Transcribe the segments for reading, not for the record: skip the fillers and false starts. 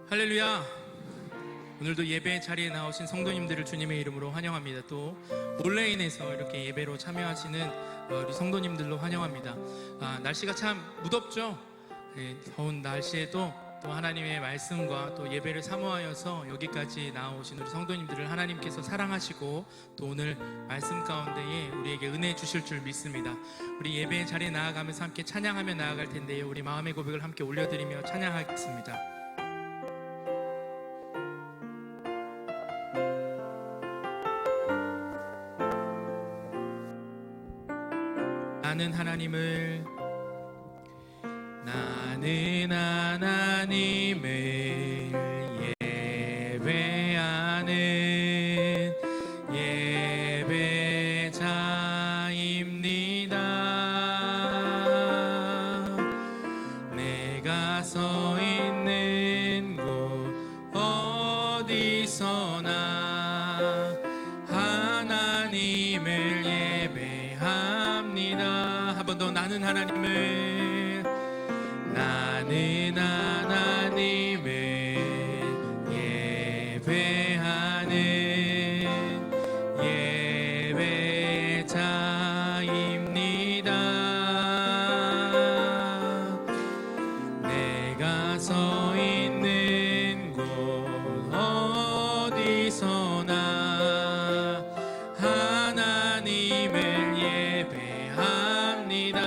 할렐루야. 오늘도 예배 자리에 나오신 성도님들을 주님의 이름으로 환영합니다. 또 온라인에서 이렇게 예배로 참여하시는 우리 성도님들로 환영합니다. 날씨가 참 무덥죠? 더운 날씨에도 또 하나님의 말씀과 또 예배를 사모하여서 여기까지 나오신 우리 성도님들을 하나님께서 사랑하시고 또 오늘 말씀 가운데에 우리에게 은혜 주실 줄 믿습니다. 우리 예배 자리에 나아가면서 함께 찬양하며 나아갈 텐데요, 우리 마음의 고백을 함께 올려드리며 찬양하겠습니다. 나는 하나님을 예배하는 예배자입니다. 내가 서 있는 곳 어디서나 하나님을 예배합니다. 한 번 더. 나는 하나님을 예배하는 예배자입니다. 내가 서 있는 곳 어디서나 하나님을 예배합니다.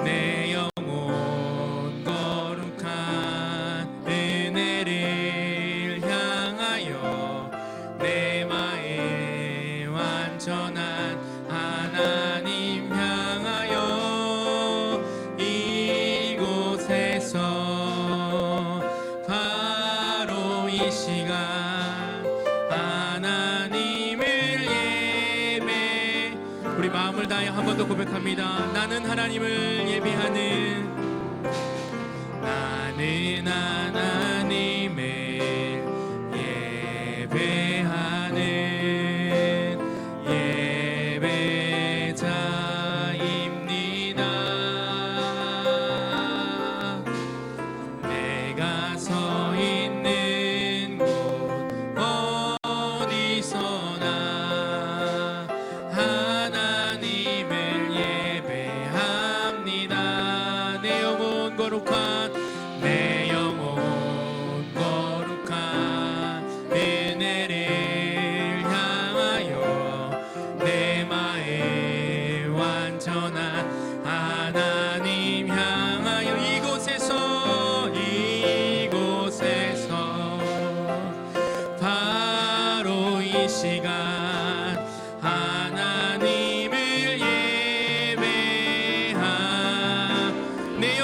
내 영혼 거룩한 은혜를 향하여 내 마음 완전한 하나님 향하여 이곳에서 바로 이 시간 하나님을 예배. 우리 마음을 다해 한 번 더 고백합니다. 나는 하나님을 예배하는 예배자입니다. 내가 서 있는 곳 어디서나 하나님을 예배합니다. 내 영혼 거룩한 은혜를 향하여 내 마음 완전한 하나님 향하여 이곳에서 바로 이 시간 하나님을 예배함. 내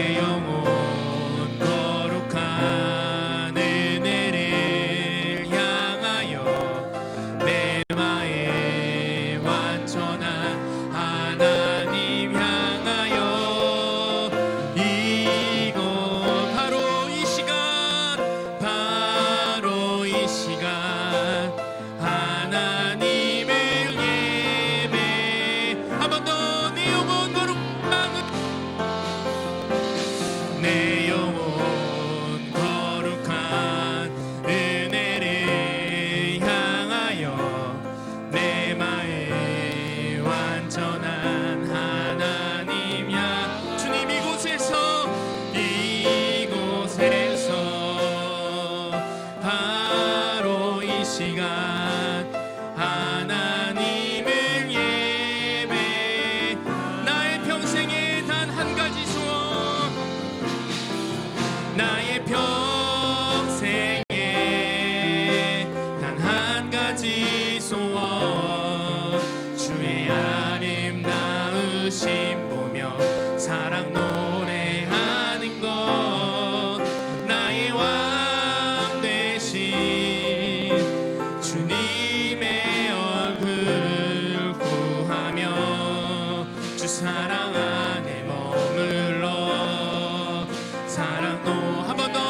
영혼 거룩한 은혜를 향하여 내 마음 완전한 하나님 향하여 이곳 바로 이 시간 하나님을 예배. 한 번 더. 내 영혼 거룩한 은혜를 향하여 내 마음 완전한 하나님 향. 주님 이곳에서 바로 이 시간 하나님을 예배. 나의 평생에 단 한 가지 소원, 나의 평생에 단 한 가지 소원, 주의 아름다우심 보며 사랑 노래하는 것. 나의 왕 되신 주님의 얼굴 구하며 주 사랑 안에 머물러 사랑도. 한 번 더.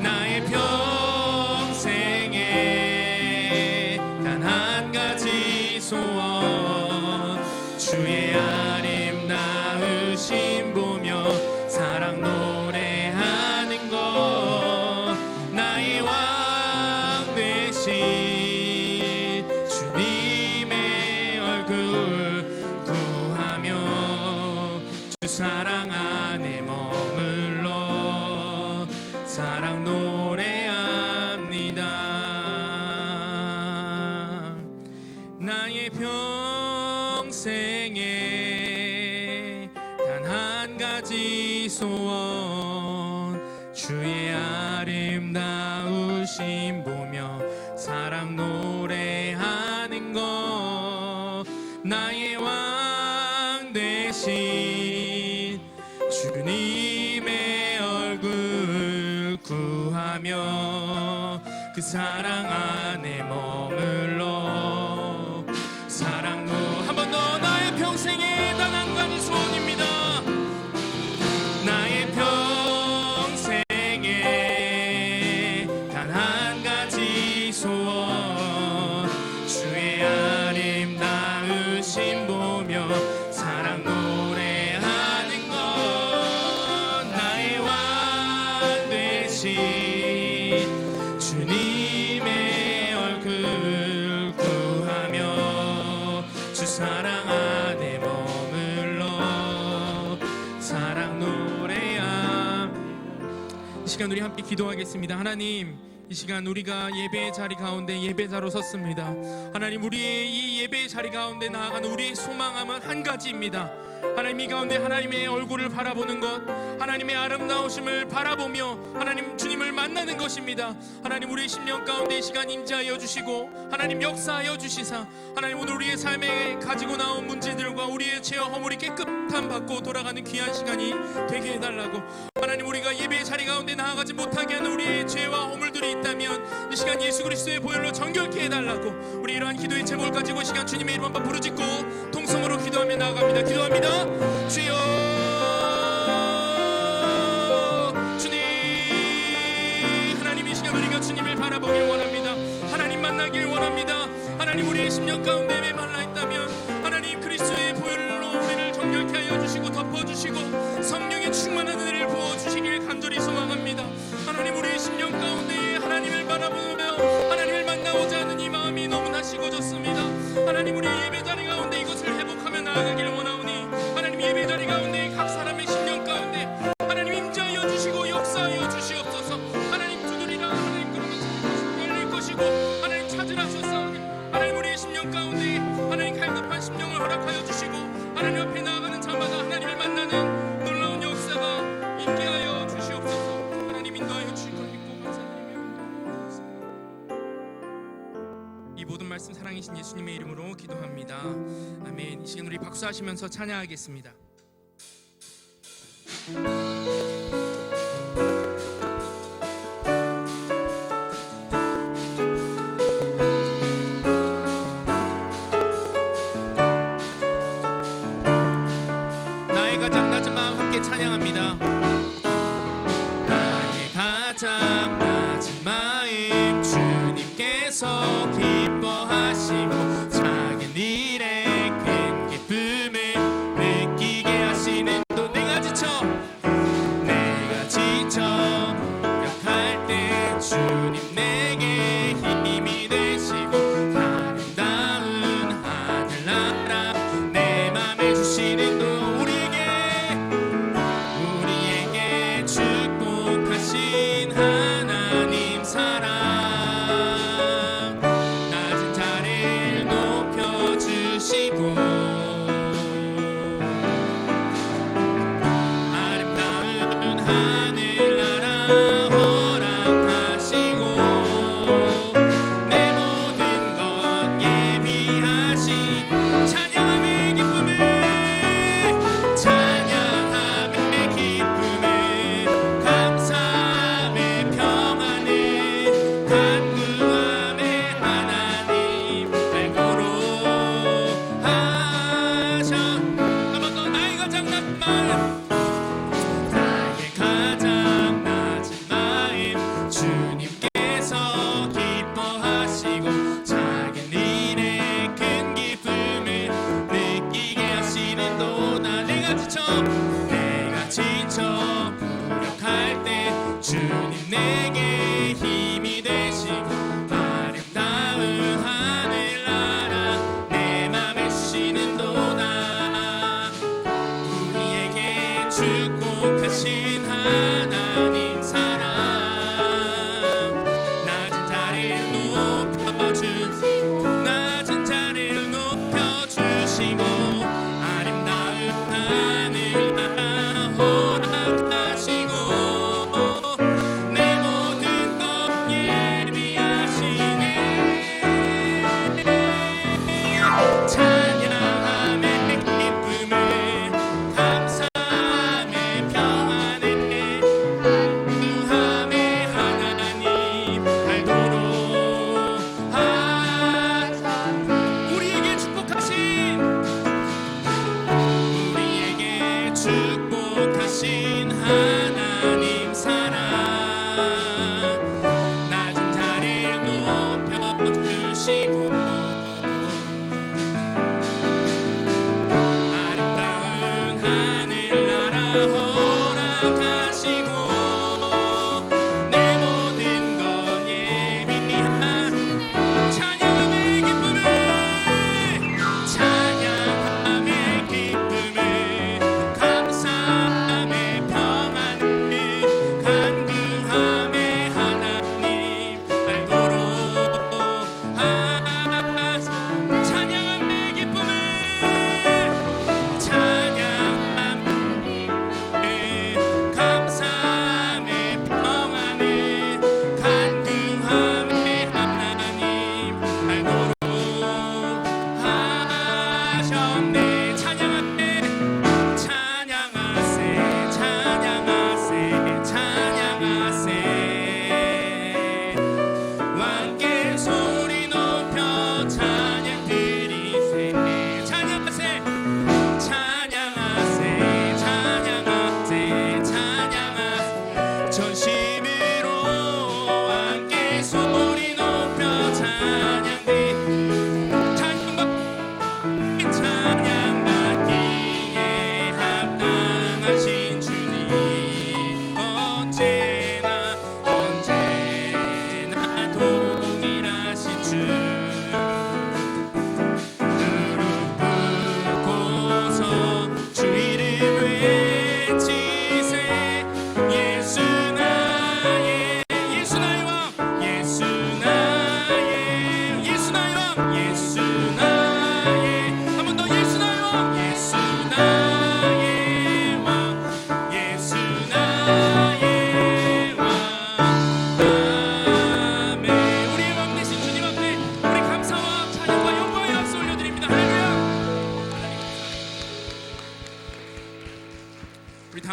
나의 평생에 단 한 가지 소원, 나의 평생에 단 한 가지 소원 주의 아름다우심 보며 사랑 노래하는 것 나의 왕 되신 주님의 얼굴 구하며 그 사랑 안에 머물러 사랑도 한 번 더 나의 평생에 단 한 가지 소원입니다. 나의 평생에 단 한 가지 소원 주의 아름다우심 보며 사랑 노래하는 것 나의 왕 되신 주님의 얼굴 구하며 주 사랑 안에 머물러 사랑 노래야. 이 시간 우리 함께 기도하겠습니다. 하나님, 이 시간 우리가 예배의 자리 가운데 예배자로 섰습니다. 하나님, 우리의 이 예배의 자리 가운데 나아가는 우리의 소망함은 한 가지입니다. 하나님, 이 가운데 하나님의 얼굴을 바라보는 것, 하나님의 아름다우심을 바라보며 하나님 주님을 만나는 것입니다. 하나님, 우리의 심령 가운데 이 시간 임재하여 주시고 하나님 역사하여 주시사 하나님 오늘 우리의 삶에 가지고 나온 문제들과 우리의 죄와 허물이 깨끗함 받고 돌아가는 귀한 시간이 되게 해달라고. 하나님, 우리가 예배의 자리 가운데 나아가지 못하게 하는 우리의 죄와 허물들이 있다면 이 시간 예수 그리스도의 보혈로 정결케 해달라고. 우리 이러한 기도의 제목을 가지고 이 시간 주님의 이름 한번 부르짖고 통성으로 기도하며 나아갑니다. 기도합니다. 주여 주님, 하나님 이 시간 우리가 주님을 바라보길 원합니다. 하나님 만나길 원합니다. 하나님, 우리의 심령 가운데 메말라 있다면 하나님 그리스도의 보혈로 우리를 정결케 하여 주시고 덮어주시고 성령의 충만한 은혜를 부어주시길 간절히 소망합니다. 하나님, 우리의 심령 가운데 하나님을 바라보며 하나님을 만나고자 하는 이 마음이 너무나 식어졌습니다. 하나님, 우리의 예배 자리 가운데 이것을 회복하며 나아가길 원하오니 하나님, 예배 자리 가운데 각 사람의 심령 가운데 하나님 임재하여 주시고 역사하여 주시옵소서. 하나님, 두드리라 하나님 그러면 열릴 것이고 하나님 찾으라 하셨사오니 하나님, 우리의 심령 가운데 하나님 갈급한 심령을 허락하여 주시고 하나님 앞에 나아가는 자마다 하나님을 만나는 놀라운 역사가 있게 하여 주시옵소서. 하나님 인도하여 주실 것 믿고 감사드리며 이 모든 말씀 사랑이신 예수님의 이름으로 기도합니다. 아멘. 이 시간 우리 박수하시면서 찬양하겠습니다. 나의 가장 낮은 마음 함께 찬양합니다. 나의 가장 낮은 마음 주님께서 기뻐하시고 작은 일에 큰 기쁨을 느끼게 하시는 또 내가 지쳐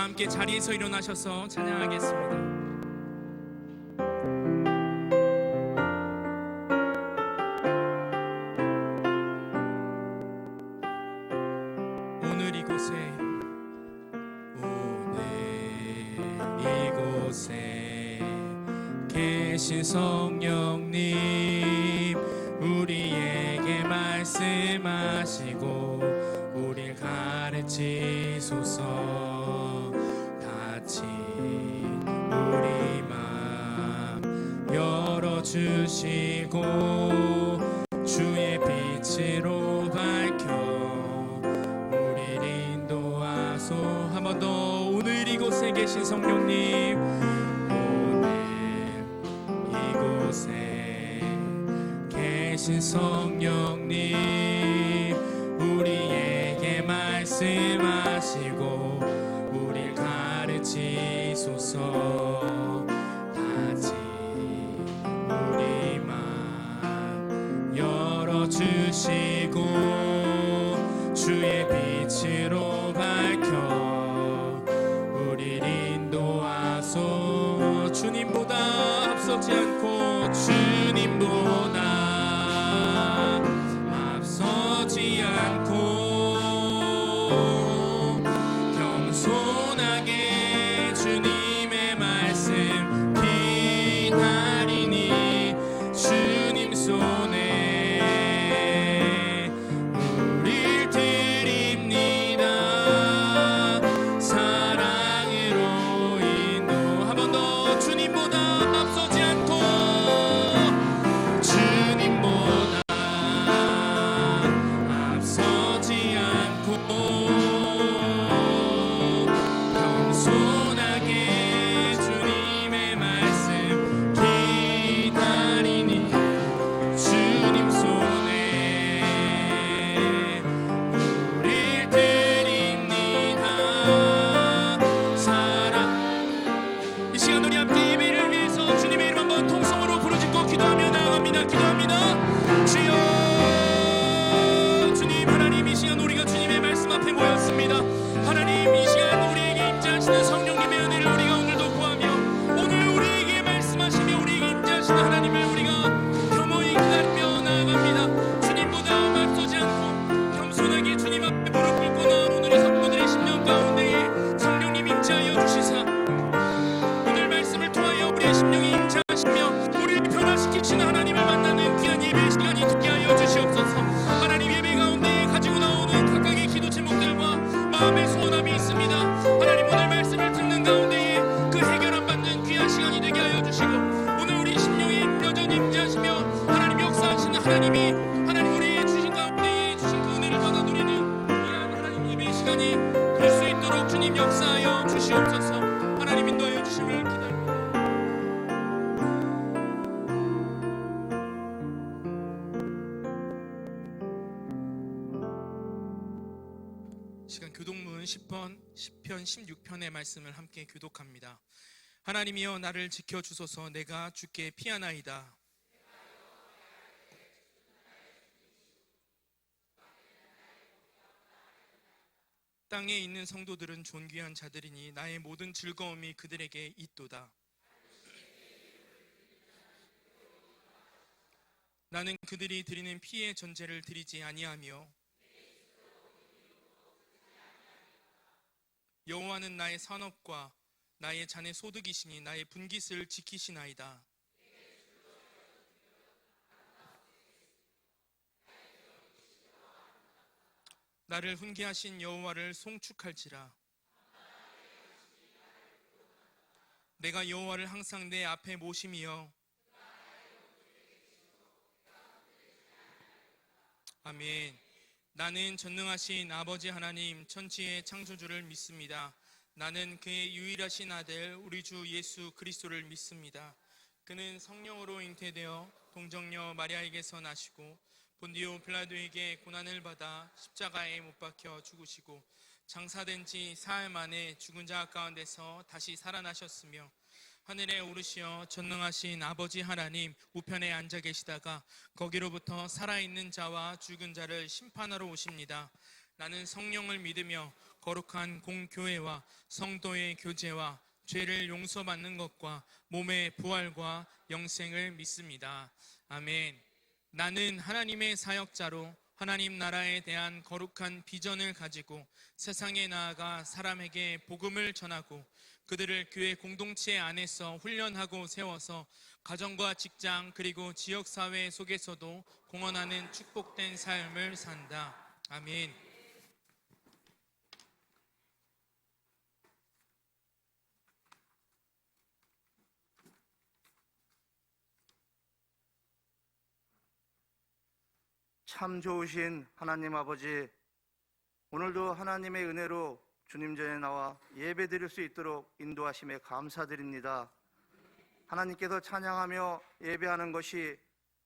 함께 자리에서 일어나셔서 찬양하겠습니다. 오늘 이곳에 계신 성령님, 우리에게 말씀하시고 우릴 가르치소서. 같이 우리 마음 열어주시고 주의 빛으로 밝혀 우릴 인도하소. 한 번 더. 오늘 이곳에 계신 성령님, 오늘 이곳에 계신 성령님, 우리에게 말씀하시고 우릴 가르치소서. 같이 우리 마음 열어주시고 주의 빛으로 밝혀 우릴 인도하소. 주님보다 앞서지 않고 주님보다 앞서지 않고 겸손하게 주님의 말씀 기다리니 주님 손에 우릴 드립니다. 사랑으로 인도. 한 번 더. 주님보다 앞서지 않고 주님보다 앞서지 않고 겸손하게 주님의 말씀 기다리니 주님 손에 우릴 드립니다. 사랑. 이 시간 우리 함께 예배를 위해서 주님의 이름 한번 통성으로 부르짖고 기도하며 나아갑니다. 기도합니다. 주여, 주님 하나님, 이 시간 우리가 주님의 말씀 앞에 모였습니다. 하나님, 이 시간 우리에게 임재하시는 성령님의 은혜를 우리가 오늘도 구하며 오늘 우리에게 말씀하시며 우리에게 임재하시는 하나님을 우리가 겸허히 기다리며 나아갑니다. 주님보다 앞서지 않고 겸손하게 주님 앞에 무릎 꿇고 나온 오늘의 성도들의 심령 가운데에 성령님 임재하여 주시사 오늘 말씀을 통하여 우리의 심령이 임재하시며 우리를 변화시키시는 하나님을 만나는 귀한 예배 시간이 되게 하여 주시옵소서. 하나님, 예배 가운데 가지고 나오는 각각의 기도 제목들과 마음의 소원함이 있습니다. 하나님, 오늘 말씀을 듣는 가운데에 그 해결함 받는 귀한 시간이 되게 하여 주시고 오늘 우리 심령에 여전히 임재하시며 하나님 역사하시는 하나님이 하나님 우리의 주신 가운데에 주신 그 은혜를 받아 누리는 귀한 하나님 예배 시간이 될 수 있도록 주님 역사하여 주시옵소서. 하나님 인도하여 주심을 기다립니다. 시간 교독문 10편 16편의 말씀을 함께 교독합니다. 하나님이여 나를 지켜주소서. 내가 주께 피하나이다. 땅에 있는 성도들은 존귀한 자들이니 나의 모든 즐거움이 그들에게 있도다. 나는 그들이 드리는 피의 전제를 드리지 아니하며 여호와는 나의 산업과 나의 잔의 소득이시니 나의 분깃을 지키시나이다. 나를 훈계하신 여호와를 송축할지라. 내가 여호와를 항상 내 앞에 모심이여. 아멘. 나는 전능하신 아버지 하나님 천지의 창조주를 믿습니다. 나는 그의 유일하신 아들 우리 주 예수 그리스도를 믿습니다. 그는 성령으로 잉태되어 동정녀 마리아에게서 나시고 본디오 빌라도에게 고난을 받아 십자가에 못 박혀 죽으시고 장사된 지 사흘 만에 죽은 자 가운데서 다시 살아나셨으며 하늘에 오르시어 전능하신 아버지 하나님 우편에 앉아 계시다가 거기로부터 살아있는 자와 죽은 자를 심판하러 오십니다. 나는 성령을 믿으며 거룩한 공교회와 성도의 교제와 죄를 용서받는 것과 몸의 부활과 영생을 믿습니다. 아멘. 나는 하나님의 사역자로 하나님 나라에 대한 거룩한 비전을 가지고 세상에 나아가 사람에게 복음을 전하고 그들을 교회 공동체 안에서 훈련하고 세워서 가정과 직장 그리고 지역사회 속에서도 공헌하는 축복된 삶을 산다. 아멘. 참 좋으신 하나님 아버지, 오늘도 하나님의 은혜로 주님 전에 나와 예배 드릴 수 있도록 인도하심에 감사드립니다. 하나님께서 찬양하며 예배하는 것이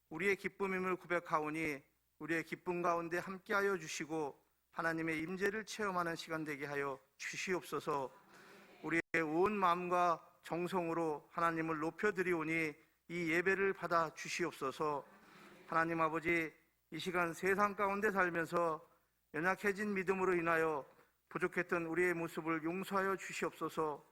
우리의 기쁨임을 고백하오니 우리의 기쁨 가운데 함께하여 주시고 하나님의 임재를 체험하는 시간 되게 하여 주시옵소서. 우리의 온 마음과 정성으로 하나님을 높여드리오니 이 예배를 받아 주시옵소서. 하나님 아버지, 이 시간 세상 가운데 살면서 연약해진 믿음으로 인하여 부족했던 우리의 모습을 용서하여 주시옵소서.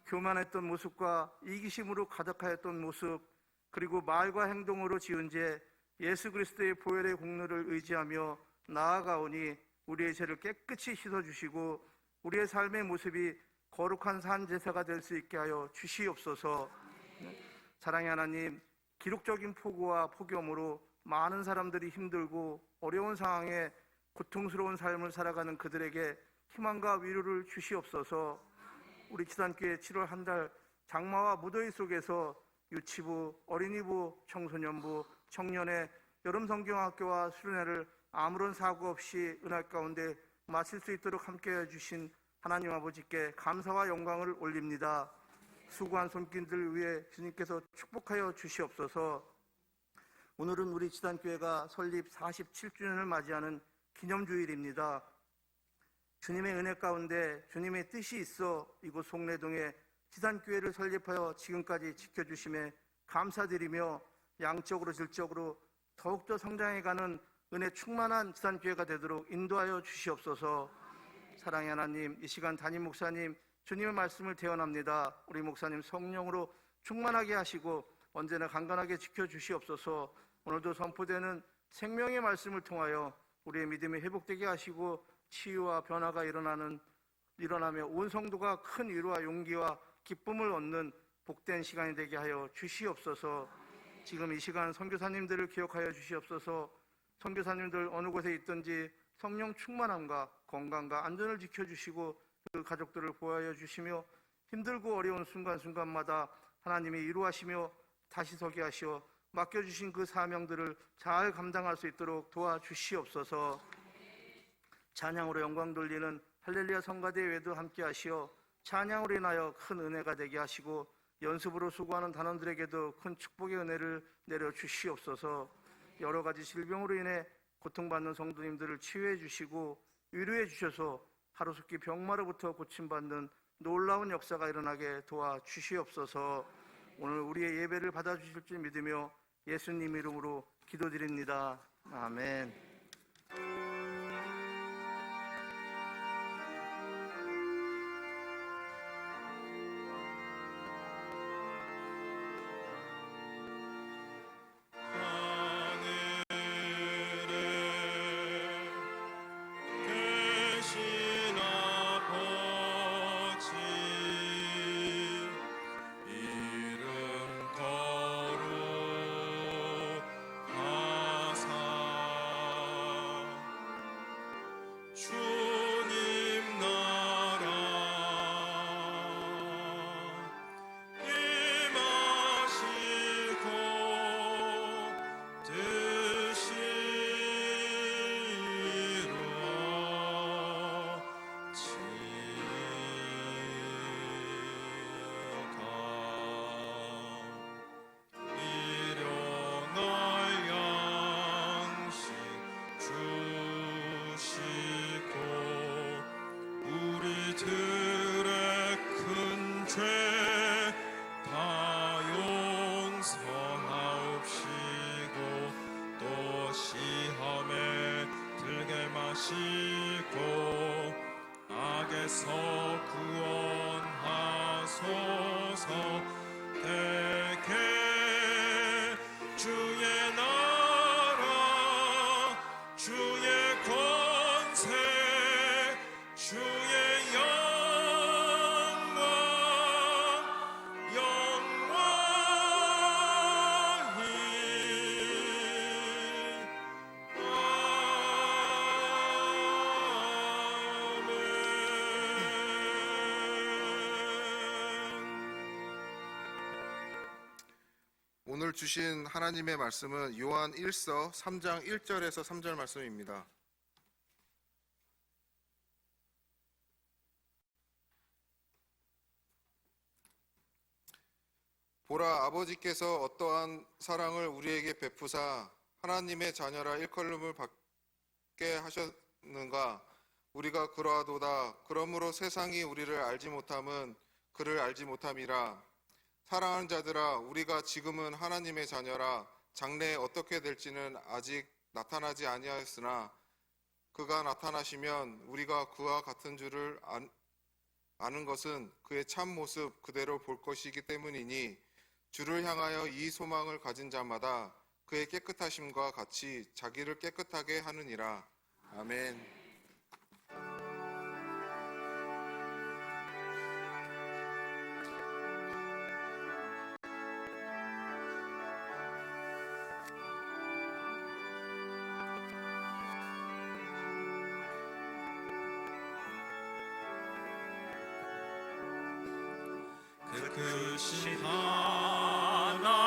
교만했던 모습과 이기심으로 가득하였던 모습, 그리고 말과 행동으로 지은 죄, 예수 그리스도의 보혈의 공로를 의지하며 나아가오니 우리의 죄를 깨끗이 씻어주시고 우리의 삶의 모습이 거룩한 산 제사가 될 수 있게 하여 주시옵소서. 사랑의 하나님, 기록적인 폭우와 폭염으로 많은 사람들이 힘들고 어려운 상황에 고통스러운 삶을 살아가는 그들에게 희망과 위로를 주시옵소서. 우리 지단교회 7월 한 달 장마와 무더위 속에서 유치부, 어린이부, 청소년부, 청년의 여름 성경학교와 수련회를 아무런 사고 없이 은혜 가운데 마칠 수 있도록 함께해 주신 하나님 아버지께 감사와 영광을 올립니다. 수고한 손길들 위해 주님께서 축복하여 주시옵소서. 오늘은 우리 지단교회가 설립 47주년을 맞이하는 기념주일입니다. 주님의 은혜 가운데 주님의 뜻이 있어 이곳 송내동에 지단교회를 설립하여 지금까지 지켜주심에 감사드리며 양적으로 질적으로 더욱더 성장해가는 은혜 충만한 지단교회가 되도록 인도하여 주시옵소서. 사랑의 하나님, 이 시간 담임 목사님 주님의 말씀을 대언합니다. 우리 목사님 성령으로 충만하게 하시고 언제나 강건하게 지켜주시옵소서. 오늘도 선포되는 생명의 말씀을 통하여 우리의 믿음이 회복되게 하시고 치유와 변화가 일어나며 온 성도가 큰 위로와 용기와 기쁨을 얻는 복된 시간이 되게 하여 주시옵소서. 지금 이 시간 선교사님들을 기억하여 주시옵소서. 선교사님들 어느 곳에 있든지 성령 충만함과 건강과 안전을 지켜주시고 그 가족들을 보호하여 주시며 힘들고 어려운 순간순간마다 하나님이 위로하시며 다시 서게 하시어 맡겨주신 그 사명들을 잘 감당할 수 있도록 도와주시옵소서. 찬양으로 영광 돌리는 할렐루야 성가대회도 함께 하시어 찬양으로 인하여 큰 은혜가 되게 하시고 연습으로 수고하는 단원들에게도 큰 축복의 은혜를 내려주시옵소서. 여러 가지 질병으로 인해 고통받는 성도님들을 치유해 주시고 위로해 주셔서 하루속히 병마로부터 고침받는 놀라운 역사가 일어나게 도와주시옵소서. 오늘 우리의 예배를 받아주실 줄 믿으며 예수님 이름으로 기도드립니다. 아멘. 시험에 들게 마시고 악의 구원하소서. 대개 주의 나라 주의 권세 주의 영광 오늘 주신 하나님의 말씀은 요한 1서 3장 1절에서 3절 말씀입니다. 보라, 아버지께서 어떠한 사랑을 우리에게 베푸사 하나님의 자녀라 일컬음을 받게 하셨는가. 우리가 그러하도다. 그러므로 세상이 우리를 알지 못함은 그를 알지 못함이라. 사랑하는 자들아, 우리가 지금은 하나님의 자녀라. 장래에 어떻게 될지는 아직 나타나지 아니하였으나 그가 나타나시면 우리가 그와 같은 줄을 아는 것은 그의 참 모습 그대로 볼 것이기 때문이니 주를 향하여 이 소망을 가진 자마다 그의 깨끗하심과 같이 자기를 깨끗하게 하느니라. 아멘. 크신 하나님의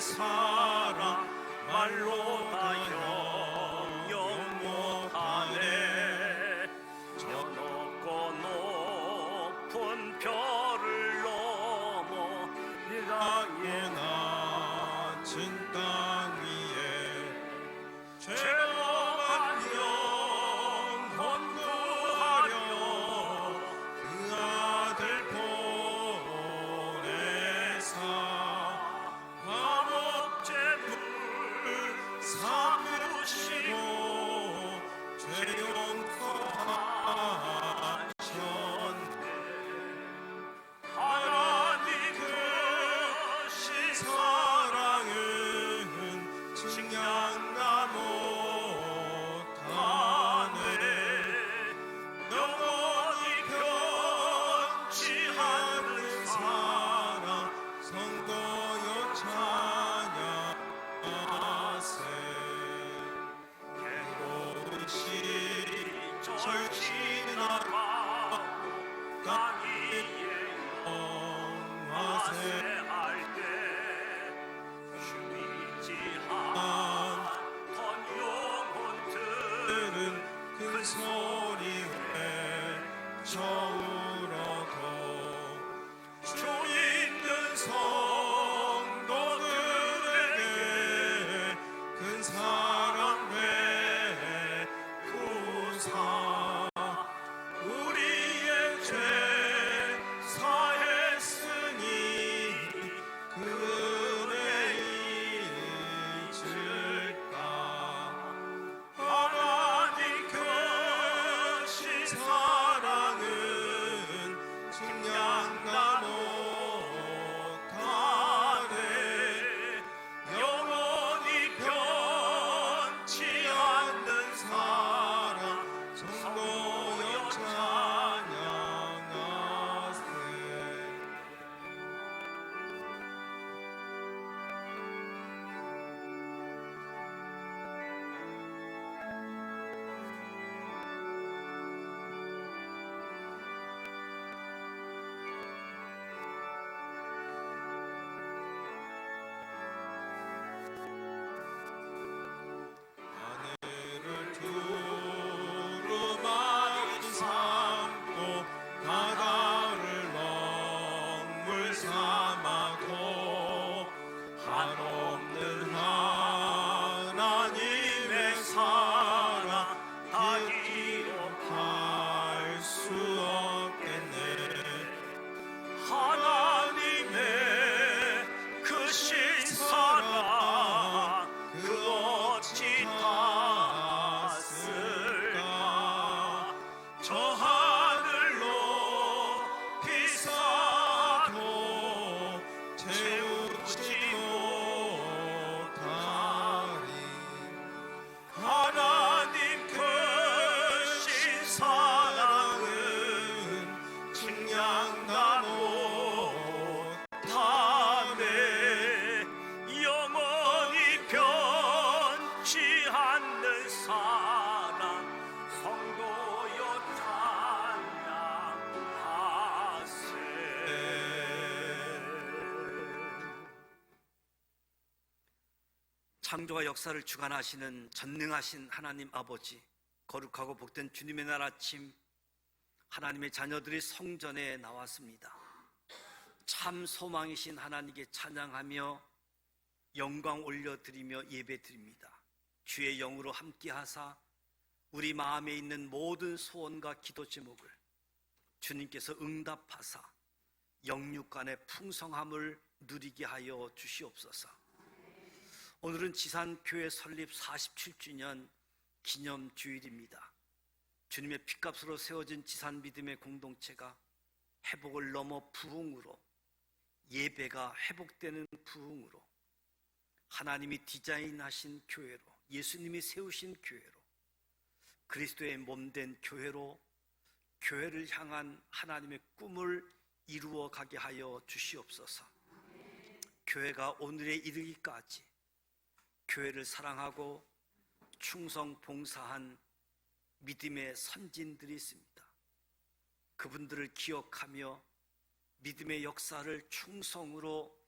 사랑 말로 다 영영 못하네. 저 높고 높은 별을 넘어 이 땅에 낮은 땅 위에 죄악한 영혼 구하려 그 아들 보내사 감옥제물 삼으시고 죄 용서하셨네. 하나님 크신 사랑은 증량가 못하네. 영원히 변치 않는 사랑 성도여 찬양하세. 괴로운 시절 지나가고 땅 위에 영화세 할때 주이지 않던 영혼들은 큰 소리 외쳐울어도 주 있는 성도들에게 큰 사랑 베푸사 우리의 죄 사했으니 그 은혜 잊을까. 하나님 크신 사랑은 증량가 못하네. 영원히 변치 않는 사랑 성도여 찬양하세. 창조와 역사를 주관하시는 전능하신 하나님 아버지, 거룩하고 복된 주님의 날 아침, 하나님의 자녀들이 성전에 나왔습니다. 참 소망이신 하나님께 찬양하며 영광 올려드리며 예배드립니다. 주의 영으로 함께하사 우리 마음에 있는 모든 소원과 기도 제목을 주님께서 응답하사 영육간의 풍성함을 누리게 하여 주시옵소서. 오늘은 지산교회 설립 47주년 기념주일입니다. 주님의 피값으로 세워진 지산 믿음의 공동체가 회복을 넘어 부흥으로, 예배가 회복되는 부흥으로, 하나님이 디자인하신 교회로, 예수님이 세우신 교회로, 그리스도의 몸된 교회로, 교회를 향한 하나님의 꿈을 이루어 가게 하여 주시옵소서. 교회가 오늘에 이르기까지 교회를 사랑하고 충성 봉사한 믿음의 선진들이 있습니다. 그분들을 기억하며 믿음의 역사를 충성으로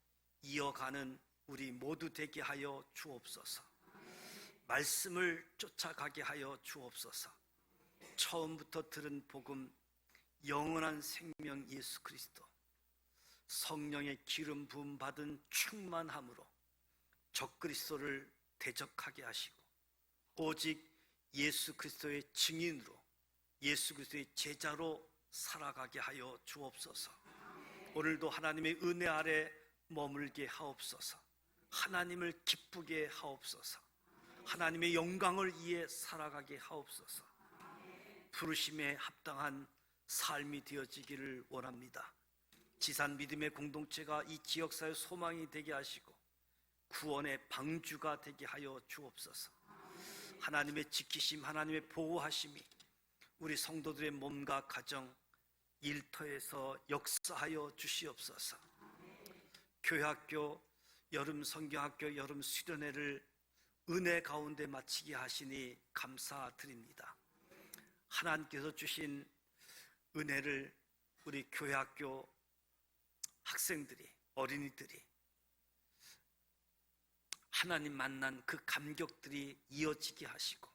이어가는 우리 모두 되게 하여 주옵소서. 말씀을 쫓아가게 하여 주옵소서. 처음부터 들은 복음, 영원한 생명 예수 그리스도, 성령의 기름 부음 받은 충만함으로 적그리스도를 대적하게 하시고 오직 예수 그리스도의 증인으로, 예수 그리스도의 제자로 살아가게 하여 주옵소서. 오늘도 하나님의 은혜 아래 머물게 하옵소서. 하나님을 기쁘게 하옵소서. 하나님의 영광을 위해 살아가게 하옵소서. 부르심에 합당한 삶이 되어지기를 원합니다. 지산 믿음의 공동체가 이 지역사회 소망이 되게 하시고 구원의 방주가 되게 하여 주옵소서. 하나님의 지키심, 하나님의 보호하심이 우리 성도들의 몸과 가정, 일터에서 역사하여 주시옵소서. 교회학교, 여름 성경학교, 여름 수련회를 은혜 가운데 마치게 하시니 감사드립니다. 하나님께서 주신 은혜를 우리 교회학교 학생들이, 어린이들이 하나님 만난 그 감격들이 이어지게 하시고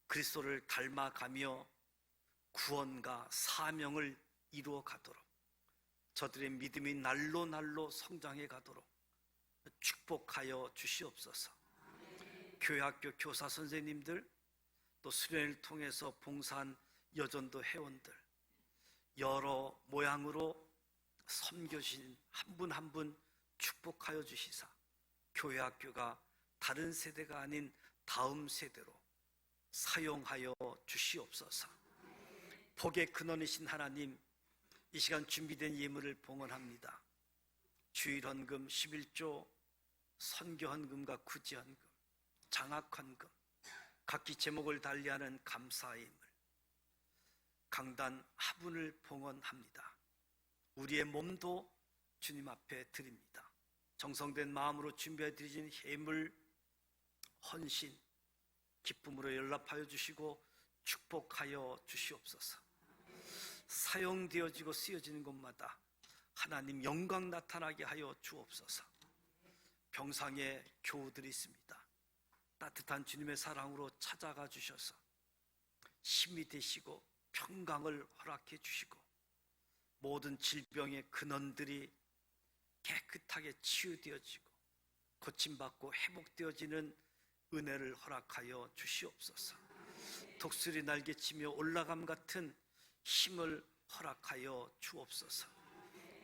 그리스도를 닮아가며 구원과 사명을 이루어 가도록, 저들의 믿음이 날로 날로 성장해 가도록 축복하여 주시옵소서. 교회학교 교사 선생님들, 또 수련회를 통해서 봉사한 여전도 회원들, 여러 모양으로 섬겨주신 한 분 한 분 축복하여 주시사 교회학교가 다른 세대가 아닌 다음 세대로 사용하여 주시옵소서. 복의 근원이신 하나님, 이 시간 준비된 예물을 봉헌합니다. 주일헌금 11조, 선교헌금과 구제헌금, 장학헌금, 각기 제목을 달리하는 감사의 예물, 강단 화분을 봉헌합니다. 우리의 몸도 주님 앞에 드립니다. 정성된 마음으로 준비해 드리신 예물, 헌신, 기쁨으로 연락하여 주시고 축복하여 주시옵소서. 사용되어지고 쓰여지는 곳마다 하나님 영광 나타나게 하여 주옵소서. 병상에 교우들이 있습니다. 따뜻한 주님의 사랑으로 찾아가 주셔서 힘이 되시고 평강을 허락해 주시고 모든 질병의 근원들이 깨끗하게 치유되어지고 고침받고 회복되어지는 은혜를 허락하여 주시옵소서. 독수리 날개치며 올라감 같은 힘을 허락하여 주옵소서.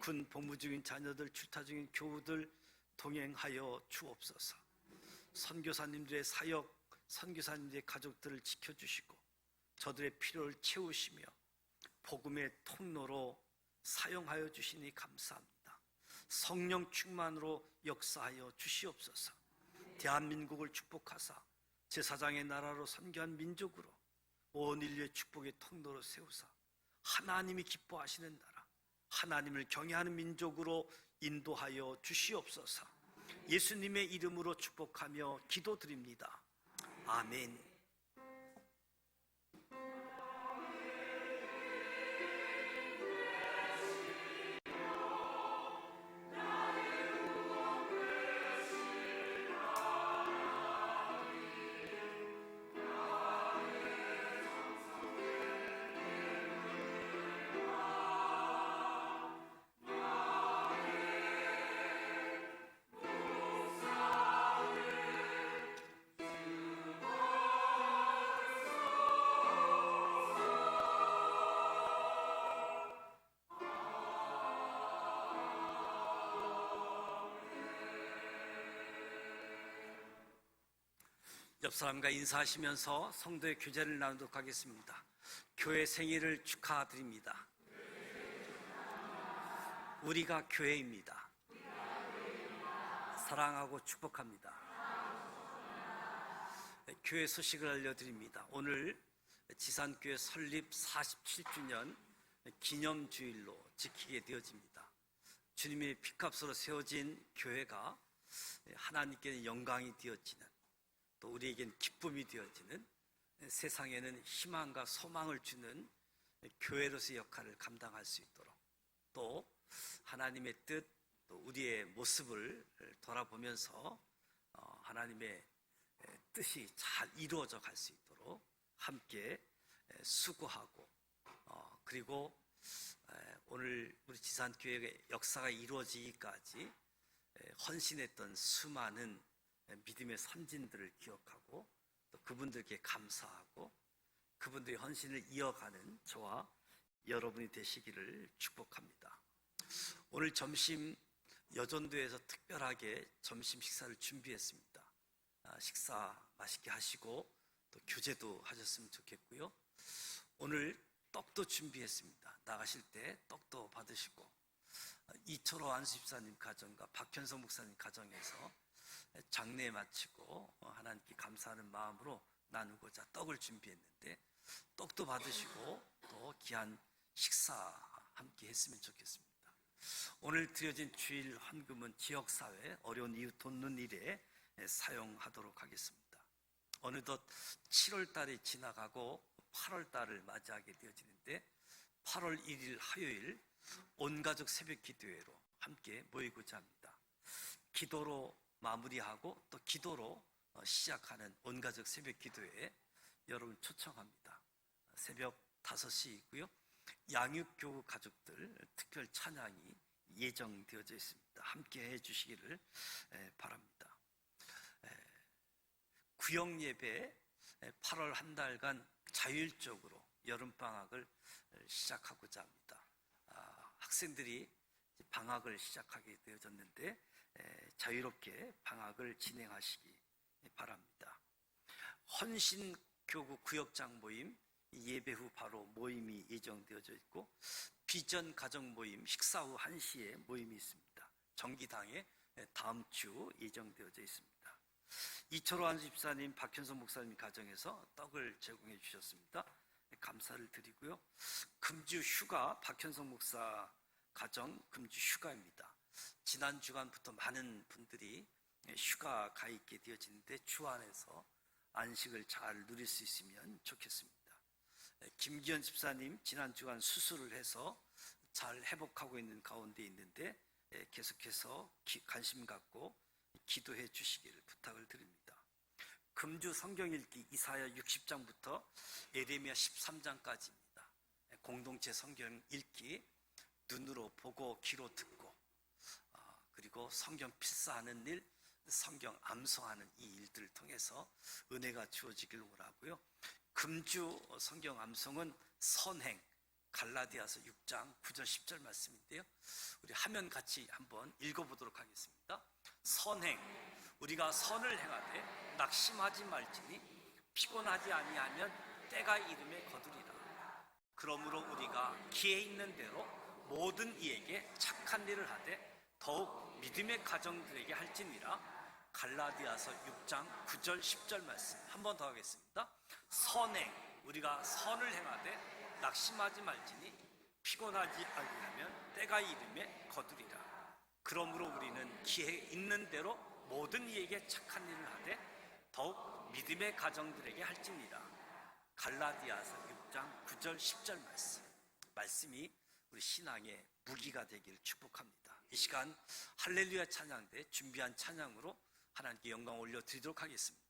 군 복무 중인 자녀들, 출타 중인 교우들 동행하여 주옵소서. 선교사님들의 사역, 선교사님들의 가족들을 지켜주시고 저들의 필요를 채우시며 복음의 통로로 사용하여 주시니 감사합니다. 성령 충만으로 역사하여 주시옵소서. 대한민국을 축복하사 제사장의 나라로 선교한 민족으로 온 인류의 축복의 통로로 세우사 하나님이 기뻐하시는 나라, 하나님을 경외하는 민족으로 인도하여 주시옵소서. 예수님의 이름으로 축복하며 기도드립니다. 아멘. 옆 사람과 인사하시면서 성도의 교제를 나누도록 하겠습니다. 교회 생일을 축하드립니다. 우리가 교회입니다. 사랑하고 축복합니다. 교회 소식을 알려드립니다. 오늘 지산교회 설립 47주년 기념주일로 지키게 되어집니다. 주님의 피값으로 세워진 교회가 하나님께는 영광이 되어지는, 또 우리에겐 기쁨이 되어지는, 세상에는 희망과 소망을 주는 교회로서의 역할을 감당할 수 있도록, 또 하나님의 뜻, 또 우리의 모습을 돌아보면서 하나님의 뜻이 잘 이루어져 갈 수 있도록 함께 수고하고, 그리고 오늘 우리 지산교회의 역사가 이루어지기까지 헌신했던 수많은 믿음의 선진들을 기억하고, 또 그분들께 감사하고 그분들의 헌신을 이어가는 저와 여러분이 되시기를 축복합니다. 오늘 점심 여전도에서 특별하게 점심 식사를 준비했습니다. 식사 맛있게 하시고 또 교제도 하셨으면 좋겠고요. 오늘 떡도 준비했습니다. 나가실 때 떡도 받으시고, 이철호 안수집사님 가정과 박현성 목사님 가정에서 장례 마치고 하나님께 감사하는 마음으로 나누고자 떡을 준비했는데, 떡도 받으시고 또 귀한 식사 함께 했으면 좋겠습니다. 오늘 드려진 주일 헌금은 지역사회 어려운 이웃 돕는 일에 사용하도록 하겠습니다. 어느덧 7월 달이 지나가고 8월 달을 맞이하게 되어지는데, 8월 1일 화요일 온가족 새벽 기도회로 함께 모이고자 합니다. 기도로 마무리하고 또 기도로 시작하는 온가족 새벽 기도회에 여러분 초청합니다. 새벽 5시이고요. 양육교우 가족들 특별 찬양이 예정되어져 있습니다. 함께 해주시기를 바랍니다. 구역 예배 8월 한 달간 자율적으로 여름방학을 시작하고자 합니다. 학생들이 방학을 시작하게 되어졌는데 자유롭게 방학을 진행하시기 바랍니다. 헌신교구 구역장 모임 예배 후 바로 모임이 예정되어져 있고, 비전 가정 모임 식사 후 1시에 모임이 있습니다. 정기당에 다음 주 예정되어져 있습니다. 이철호 안수집사님, 박현성 목사님 가정에서 떡을 제공해 주셨습니다. 감사를 드리고요. 금주 휴가, 박현성 목사 가정 금주 휴가입니다. 지난 주간부터 많은 분들이 휴가 가 있게 되어지는데 주 안에서 안식을 잘 누릴 수 있으면 좋겠습니다. 김기현 집사님 지난 주간 수술을 해서 잘 회복하고 있는 가운데 있는데 계속해서 관심 갖고 기도해 주시기를 부탁을 드립니다. 금주 성경 읽기 이사야 60장부터 예레미야 13장까지입니다. 공동체 성경 읽기, 눈으로 보고 귀로 듣고, 그리고 성경 필사하는 일, 성경 암송하는 이 일들을 통해서 은혜가 주어지길 원하고요. 금주 성경 암송은 선행, 갈라디아서 6장 9절 10절 말씀인데요. 우리 화면 같이 한번 읽어보도록 하겠습니다. 선행, 우리가 선을 행하되 낙심하지 말지니 피곤하지 아니하면 때가 이름에 거두리라. 그러므로 우리가 기회 있는 대로 모든 이에게 착한 일을 하되 더욱 믿음의 가정들에게 할지니라. 갈라디아서 6장 9절 10절 말씀 한 번 더 하겠습니다. 선행, 우리가 선을 행하되 낙심하지 말지니 피곤하지 아니하면 때가 이름에 거두리라. 그러므로 우리는 기회 있는 대로 모든 이에게 착한 일을 하되 더욱 믿음의 가정들에게 할지니라. 갈라디아서 6장 9절 10절 말씀이 우리 신앙의 무기가 되기를 축복합니다. 이 시간 할렐루야 찬양대 준비한 찬양으로 하나님께 영광 올려드리도록 하겠습니다.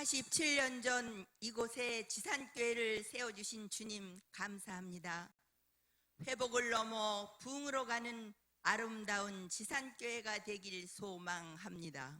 47년 전 이곳에 지산교회를 세워주신 주님 감사합니다. 회복을 넘어 부흥으로 가는 아름다운 지산교회가 되길 소망합니다.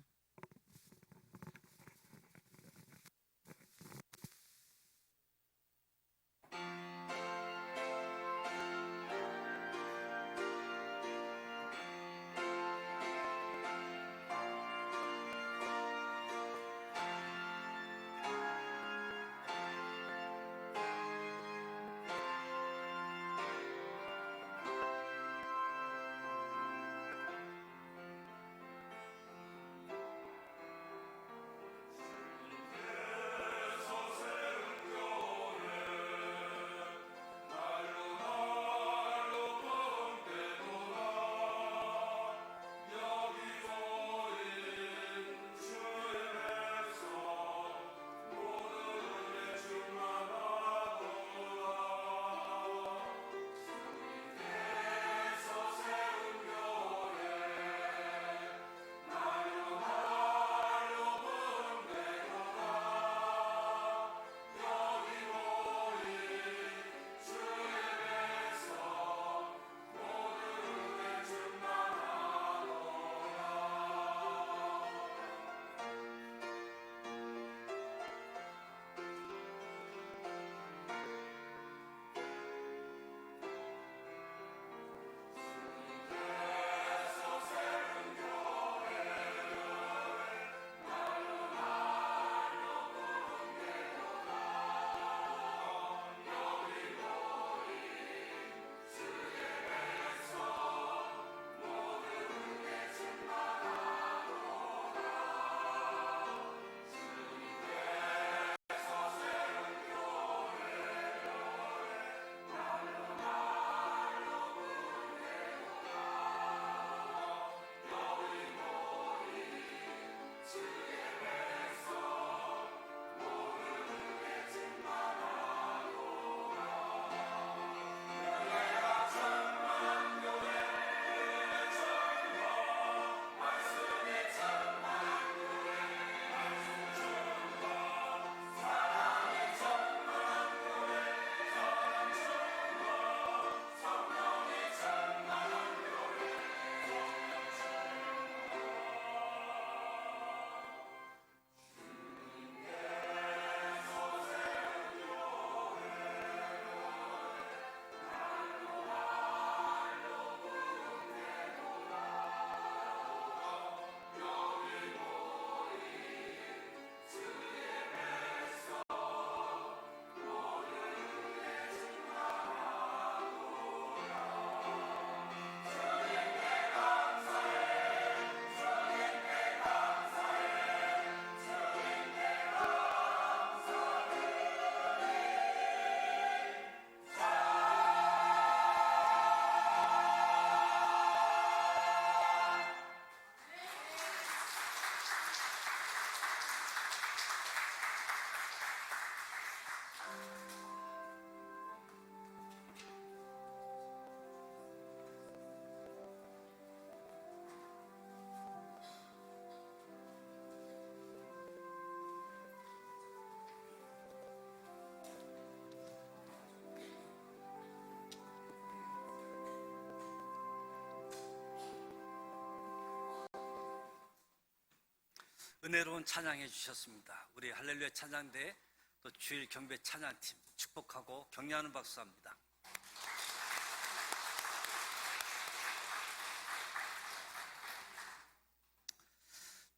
은혜로운 찬양해 주셨습니다. 우리 할렐루야 찬양대 또 주일 경배 찬양팀 축복하고 격려하는 박수 합니다.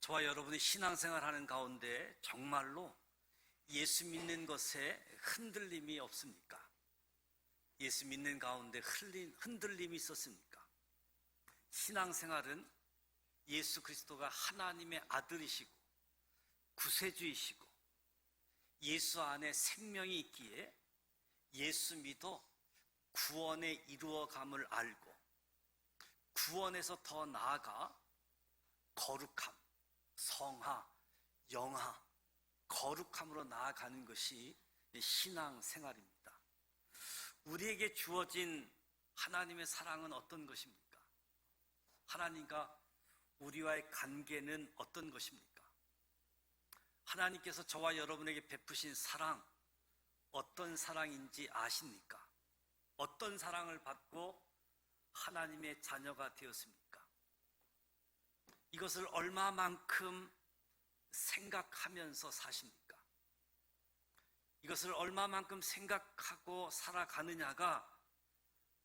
저와 여러분이 신앙생활하는 가운데 정말로 예수 믿는 것에 흔들림이 없습니까? 예수 믿는 가운데 흔들림이 있었습니까? 신앙생활은 예수 그리스도가 하나님의 아들이시고 구세주이시고 예수 안에 생명이 있기에 예수 믿어 구원의 이루어감을 알고 구원에서 더 나아가 거룩함, 성화, 영화, 거룩함으로 나아가는 것이 신앙생활입니다. 우리에게 주어진 하나님의 사랑은 어떤 것입니까? 하나님과 우리와의 관계는 어떤 것입니까? 하나님께서 저와 여러분에게 베푸신 사랑, 어떤 사랑인지 아십니까? 어떤 사랑을 받고 하나님의 자녀가 되었습니까? 이것을 얼마만큼 생각하면서 사십니까? 이것을 얼마만큼 생각하고 살아가느냐가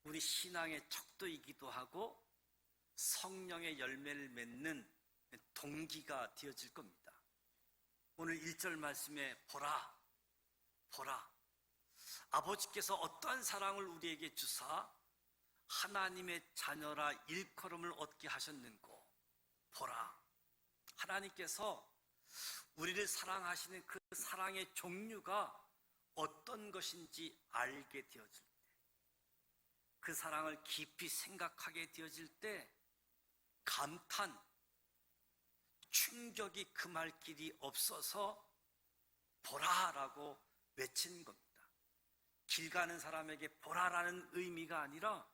우리 신앙의 척도이기도 하고 성령의 열매를 맺는 동기가 되어질 겁니다. 오늘 1절 말씀에 보라, 보라. 아버지께서 어떠한 사랑을 우리에게 주사 하나님의 자녀라 일컬음을 얻게 하셨는고 보라. 하나님께서 우리를 사랑하시는 그 사랑의 종류가 어떤 것인지 알게 되어질 때, 그 사랑을 깊이 생각하게 되어질 때 감탄, 충격이 금할 길이 없어서 보라라고 외친 겁니다. 길 가는 사람에게 보라라는 의미가 아니라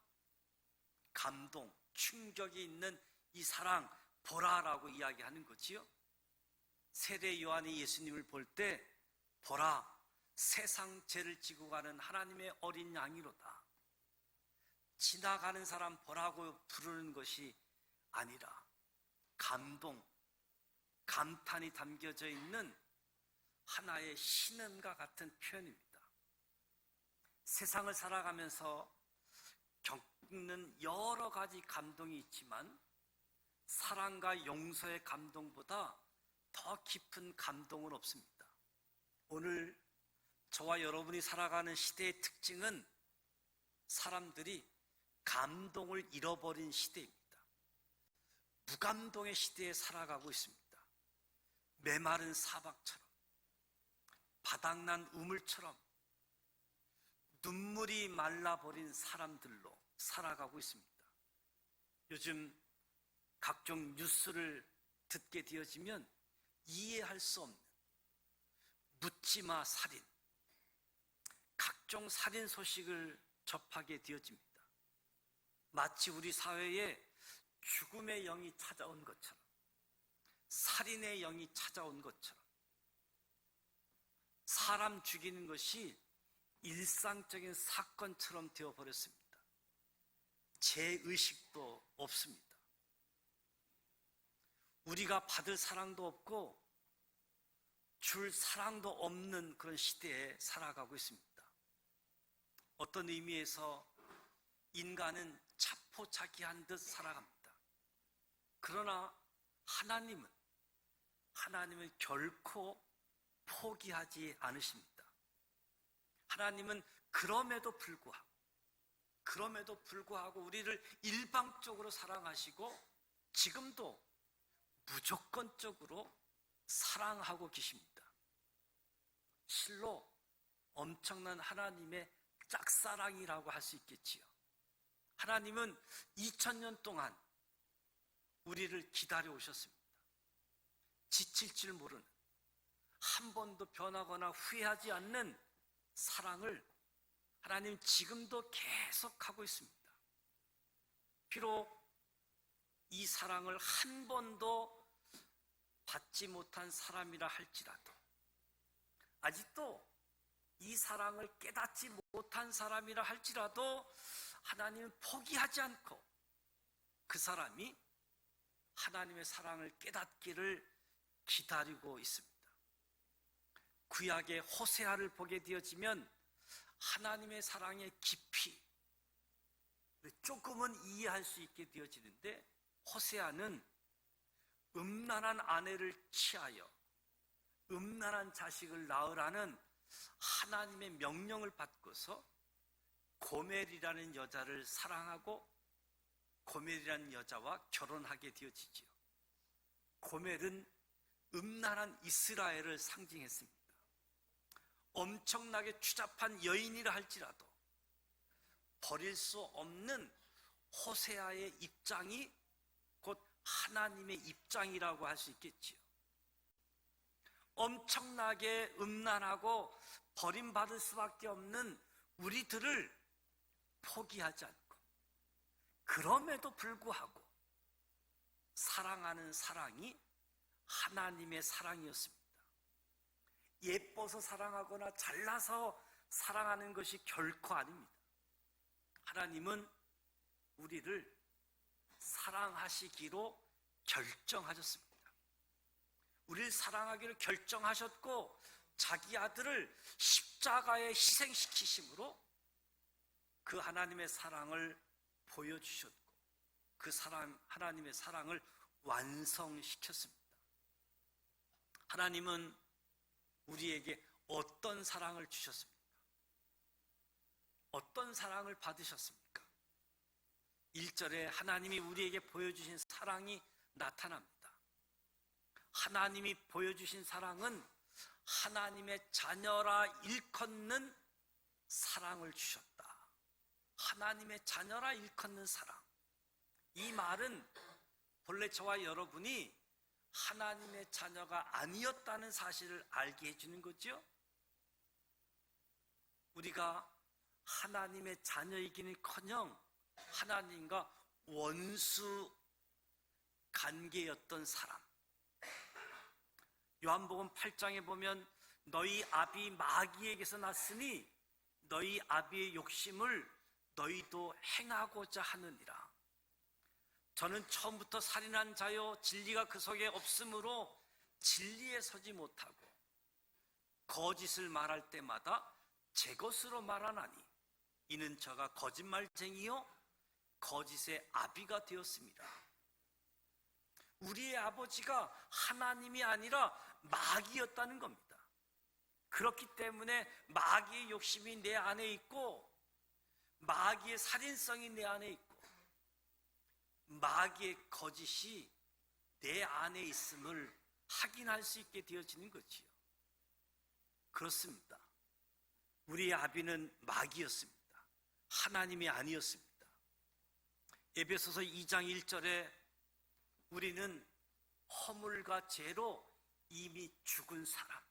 감동, 충격이 있는 이 사랑 보라라고 이야기하는 거지요. 세례 요한이 예수님을 볼 때 보라, 세상 죄를 지고 가는 하나님의 어린 양이로다. 지나가는 사람 보라고 부르는 것이 아니라 감동, 감탄이 담겨져 있는 하나의 신음과 같은 표현입니다. 세상을 살아가면서 겪는 여러 가지 감동이 있지만 사랑과 용서의 감동보다 더 깊은 감동은 없습니다. 오늘 저와 여러분이 살아가는 시대의 특징은 사람들이 감동을 잃어버린 시대입니다. 무감동의 시대에 살아가고 있습니다. 메마른 사막처럼, 바닥난 우물처럼 눈물이 말라버린 사람들로 살아가고 있습니다. 요즘 각종 뉴스를 듣게 되어지면 이해할 수 없는 묻지마 살인, 각종 살인 소식을 접하게 되어집니다. 마치 우리 사회에 죽음의 영이 찾아온 것처럼, 살인의 영이 찾아온 것처럼 사람 죽이는 것이 일상적인 사건처럼 되어버렸습니다. 죄의식도 없습니다. 우리가 받을 사랑도 없고 줄 사랑도 없는 그런 시대에 살아가고 있습니다. 어떤 의미에서 인간은 자포자기한 듯 살아갑니다. 그러나 하나님은 결코 포기하지 않으십니다. 하나님은 그럼에도 불구하고 우리를 일방적으로 사랑하시고 지금도 무조건적으로 사랑하고 계십니다. 실로 엄청난 하나님의 짝사랑이라고 할 수 있겠지요. 하나님은 2000년 동안 우리를 기다려 오셨습니다. 지칠 줄 모르는, 한 번도 변하거나 후회하지 않는 사랑을 하나님 지금도 계속하고 있습니다. 비록 이 사랑을 한 번도 받지 못한 사람이라 할지라도, 아직도 이 사랑을 깨닫지 못한 사람이라 할지라도 하나님은 포기하지 않고 그 사람이 하나님의 사랑을 깨닫기를 기다리고 있습니다. 구약의 호세아를 보게 되어지면 하나님의 사랑의 깊이 조금은 이해할 수 있게 되어지는데, 호세아는 음란한 아내를 취하여 음란한 자식을 낳으라는 하나님의 명령을 받고서 고멜이라는 여자를 사랑하고 고멜이라는 여자와 결혼하게 되어지지요. 고멜은 음란한 이스라엘을 상징했습니다. 엄청나게 추잡한 여인이라 할지라도 버릴 수 없는 호세아의 입장이 곧 하나님의 입장이라고 할 수 있겠지요. 엄청나게 음란하고 버림받을 수밖에 없는 우리들을 포기하지 않고 그럼에도 불구하고 사랑하는 사랑이 하나님의 사랑이었습니다. 예뻐서 사랑하거나 잘나서 사랑하는 것이 결코 아닙니다. 하나님은 우리를 사랑하시기로 결정하셨습니다. 우리를 사랑하기로 결정하셨고 자기 아들을 십자가에 희생시키심으로 그 하나님의 사랑을 보여주셨고 그 하나님의 사랑을 완성시켰습니다. 하나님은 우리에게 어떤 사랑을 주셨습니까? 어떤 사랑을 받으셨습니까? 1절에 하나님이 우리에게 보여주신 사랑이 나타납니다. 하나님이 보여주신 사랑은 하나님의 자녀라 일컫는 사랑을 주셨다. 하나님의 자녀라 일컫는 사랑. 이 말은 본래 저와 여러분이 하나님의 자녀가 아니었다는 사실을 알게 해주는 거죠. 우리가 하나님의 자녀이기는커녕 하나님과 원수 관계였던 사람. 요한복음 8장에 보면 너희 아비 마귀에게서 났으니 너희 아비의 욕심을 너희도 행하고자 하느니라. 저는 처음부터 살인한 자요 진리가 그 속에 없으므로 진리에 서지 못하고 거짓을 말할 때마다 제 것으로 말하나니 이는 저가 거짓말쟁이요 거짓의 아비가 되었습니다. 우리의 아버지가 하나님이 아니라 마귀였다는 겁니다. 그렇기 때문에 마귀의 욕심이 내 안에 있고 마귀의 살인성이 내 안에 있고 마귀의 거짓이 내 안에 있음을 확인할 수 있게 되어지는 거지요. 그렇습니다. 우리의 아비는 마귀였습니다. 하나님이 아니었습니다. 에베소서 2장 1절에 우리는 허물과 죄로 이미 죽은 사람,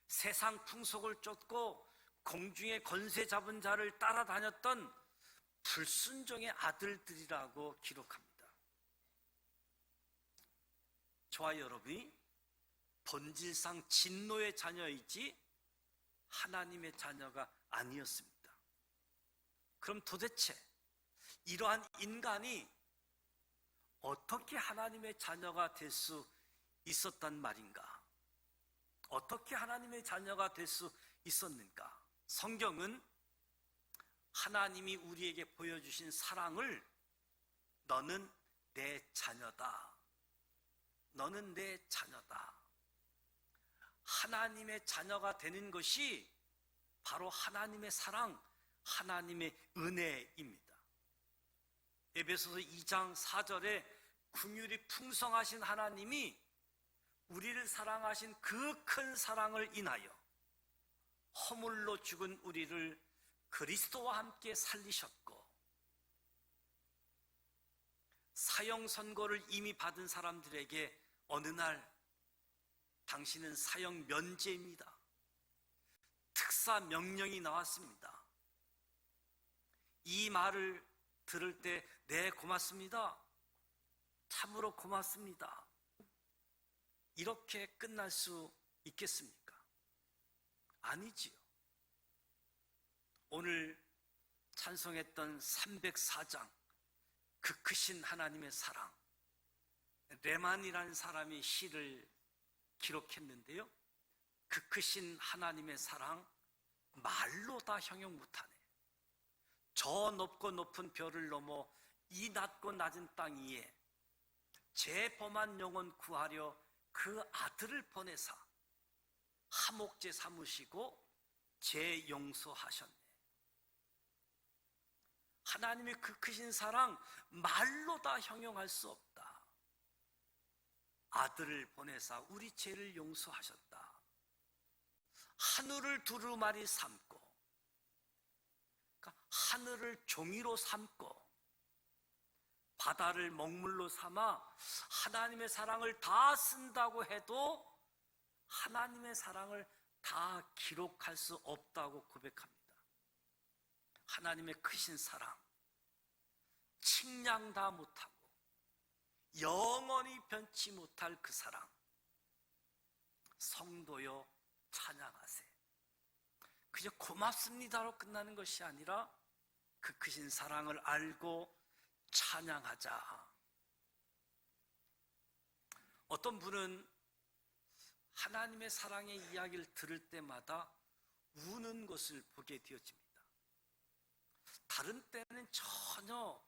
세상 풍속을 쫓고 공중의 권세 잡은 자를 따라다녔던 불순종의 아들들이라고 기록합니다. 저와 여러분이 본질상 진노의 자녀이지 하나님의 자녀가 아니었습니다. 그럼 도대체 이러한 인간이 어떻게 하나님의 자녀가 될 수 있었단 말인가? 어떻게 하나님의 자녀가 될 수 있었는가? 성경은 하나님이 우리에게 보여주신 사랑을 너는 내 자녀다. 너는 내 자녀다. 하나님의 자녀가 되는 것이 바로 하나님의 사랑, 하나님의 은혜입니다. 에베소서 2장 4절에 긍휼이 풍성하신 하나님이 우리를 사랑하신 그 큰 사랑을 인하여 허물로 죽은 우리를 그리스도와 함께 살리셨고 사형 선고를 이미 받은 사람들에게 어느 날 당신은 사형 면제입니다. 특사 명령이 나왔습니다. 이 말을 들을 때 네, 고맙습니다. 참으로 고맙습니다. 이렇게 끝날 수 있겠습니까? 아니지요. 오늘 찬송했던 304장 그 크신 하나님의 사랑, 레만이라는 사람이 시를 기록했는데요. 그 크신 하나님의 사랑 말로 다 형용 못하네. 저 높고 높은 별을 넘어 이 낮고 낮은 땅 위에 제 범한 영혼 구하려 그 아들을 보내사 하목제 삼으시고 제 용서하셨네. 하나님의 그 크신 사랑 말로 다 형용할 수 없다. 아들을 보내사 우리 죄를 용서하셨다. 하늘을 두루마리 삼고 하늘을 종이로 삼고 바다를 먹물로 삼아 하나님의 사랑을 다 쓴다고 해도 하나님의 사랑을 다 기록할 수 없다고 고백합니다. 하나님의 크신 사랑, 측량 다 못하고 영원히 변치 못할 그 사랑, 성도여 찬양하세. 그저 고맙습니다로 끝나는 것이 아니라 그 크신 사랑을 알고 찬양하자. 어떤 분은 하나님의 사랑의 이야기를 들을 때마다 우는 것을 보게 되어집니다. 다른 때는 전혀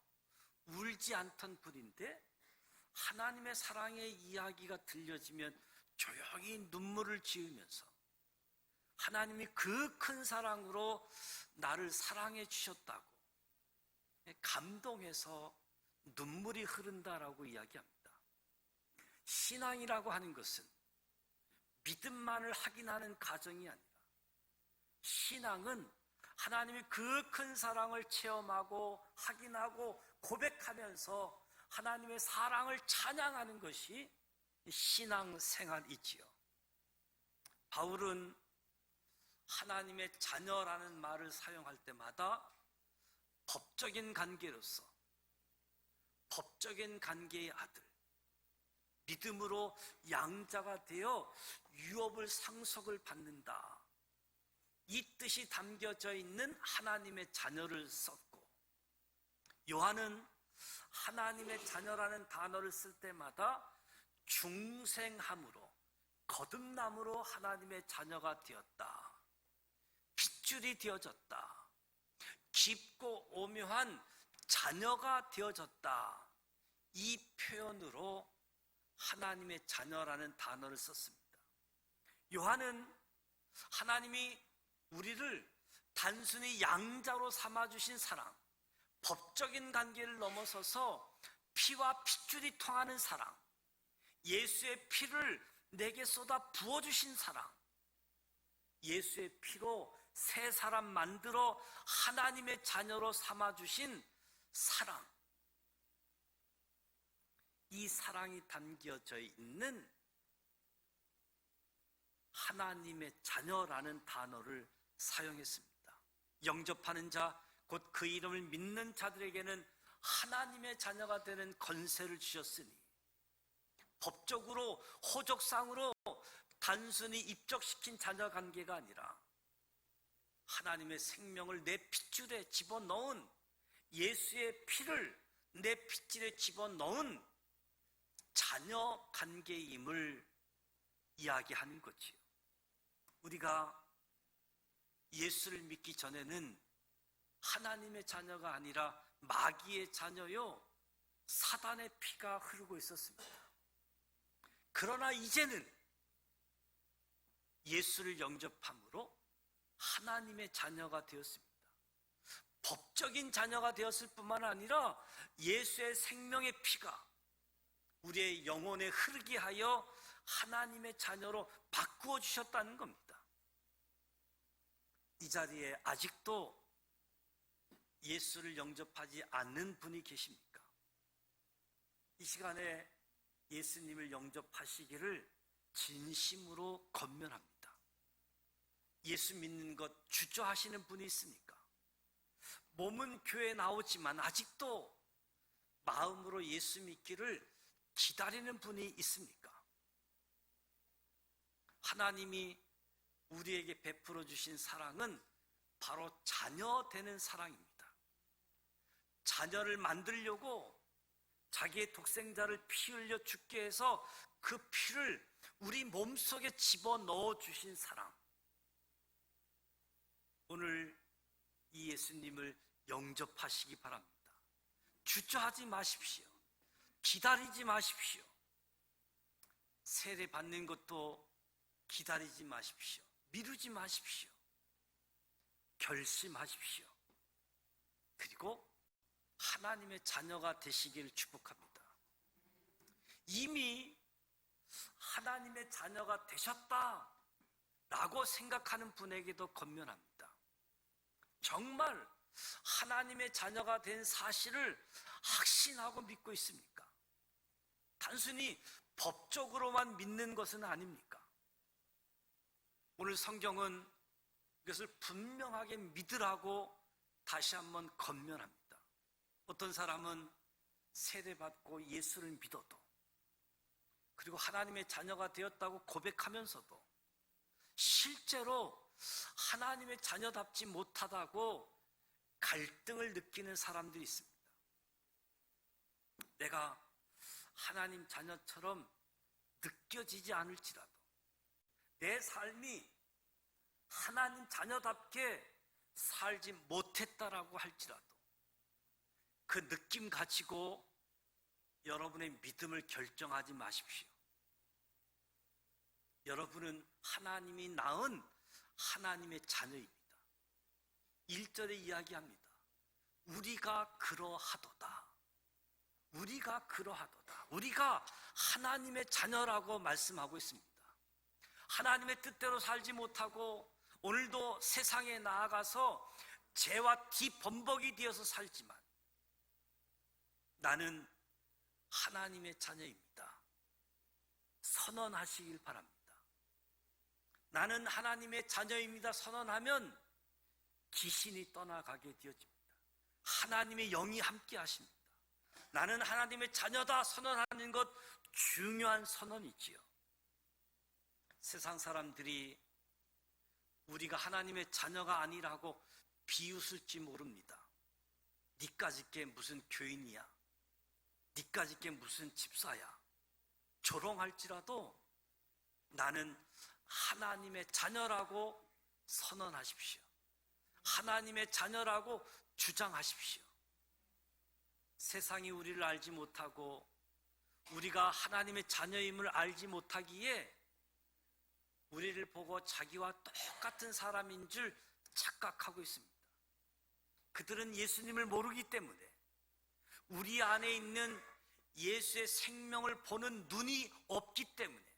울지 않던 분인데 하나님의 사랑의 이야기가 들려지면 조용히 눈물을 지으면서 하나님이 그 큰 사랑으로 나를 사랑해 주셨다고 감동해서 눈물이 흐른다라고 이야기합니다. 신앙이라고 하는 것은 믿음만을 확인하는 가정이 아니라 신앙은 하나님이 그 큰 사랑을 체험하고 확인하고 고백하면서 하나님의 사랑을 찬양하는 것이 신앙생활이지요. 바울은 하나님의 자녀라는 말을 사용할 때마다 법적인 관계로서 법적인 관계의 아들, 믿음으로 양자가 되어 유업을 상속을 받는다, 이 뜻이 담겨져 있는 하나님의 자녀를 썼고, 요한은 하나님의 자녀라는 단어를 쓸 때마다 중생함으로 거듭남으로 하나님의 자녀가 되었다, 핏줄이 되어졌다, 깊고 오묘한 자녀가 되어졌다, 이 표현으로 하나님의 자녀라는 단어를 썼습니다. 요한은 하나님이 우리를 단순히 양자로 삼아주신 사랑, 법적인 관계를 넘어서서 피와 핏줄이 통하는 사랑, 예수의 피를 내게 쏟아 부어주신 사랑, 예수의 피로 새 사람 만들어 하나님의 자녀로 삼아주신 사랑, 이 사랑이 담겨져 있는 하나님의 자녀라는 단어를 사용했습니다. 영접하는 자, 곧 그 이름을 믿는 자들에게는 하나님의 자녀가 되는 권세를 주셨으니, 법적으로 호적상으로 단순히 입적시킨 자녀 관계가 아니라 하나님의 생명을 내 핏줄에 집어넣은, 예수의 피를 내 핏줄에 집어넣은 자녀 관계임을 이야기하는 거지요. 우리가 예수를 믿기 전에는 하나님의 자녀가 아니라 마귀의 자녀요, 사단의 피가 흐르고 있었습니다. 그러나 이제는 예수를 영접함으로 하나님의 자녀가 되었습니다. 법적인 자녀가 되었을 뿐만 아니라 예수의 생명의 피가 우리의 영혼에 흐르게 하여 하나님의 자녀로 바꾸어 주셨다는 겁니다. 이 자리에 아직도 예수를 영접하지 않는 분이 계십니까? 이 시간에 예수님을 영접하시기를 진심으로 권면합니다. 예수 믿는 것 주저하시는 분이 있습니까? 몸은 교회에 나오지만 아직도 마음으로 예수 믿기를 기다리는 분이 있습니까? 하나님이 우리에게 베풀어 주신 사랑은 바로 자녀 되는 사랑입니다. 자녀를 만들려고 자기의 독생자를 피 흘려 죽게 해서 그 피를 우리 몸속에 집어넣어 주신 사랑. 오늘 이 예수님을 영접하시기 바랍니다. 주저하지 마십시오. 기다리지 마십시오. 세례 받는 것도 기다리지 마십시오. 미루지 마십시오. 결심하십시오. 그리고 하나님의 자녀가 되시기를 축복합니다. 이미 하나님의 자녀가 되셨다라고 생각하는 분에게도 권면합니다. 정말 하나님의 자녀가 된 사실을 확신하고 믿고 있습니까? 단순히 법적으로만 믿는 것은 아닙니까? 오늘 성경은 이것을 분명하게 믿으라고 다시 한번 권면합니다. 어떤 사람은 세례받고 예수를 믿어도, 그리고 하나님의 자녀가 되었다고 고백하면서도 실제로 하나님의 자녀답지 못하다고 갈등을 느끼는 사람들이 있습니다. 내가 하나님 자녀처럼 느껴지지 않을지라도, 내 삶이 하나님 자녀답게 살지 못했다라고 할지라도 그 느낌 가지고 여러분의 믿음을 결정하지 마십시오. 여러분은 하나님이 낳은 하나님의 자녀입니다. 1절에 이야기합니다. 우리가 그러하도다. 우리가 그러하도다. 우리가 하나님의 자녀라고 말씀하고 있습니다. 하나님의 뜻대로 살지 못하고 오늘도 세상에 나아가서 죄와 뒤범벅이 되어서 살지만 나는 하나님의 자녀입니다. 선언하시길 바랍니다. 나는 하나님의 자녀입니다. 선언하면 귀신이 떠나가게 되어집니다. 하나님의 영이 함께 하십니다. 나는 하나님의 자녀다 선언하는 것 중요한 선언이지요. 세상 사람들이 우리가 하나님의 자녀가 아니라고 비웃을지 모릅니다. 니까짓 게 무슨 교인이야? 니까짓 게 무슨 집사야? 조롱할지라도 나는 하나님의 자녀라고 선언하십시오. 하나님의 자녀라고 주장하십시오. 세상이 우리를 알지 못하고 우리가 하나님의 자녀임을 알지 못하기에 우리를 보고 자기와 똑같은 사람인 줄 착각하고 있습니다. 그들은 예수님을 모르기 때문에 우리 안에 있는 예수의 생명을 보는 눈이 없기 때문에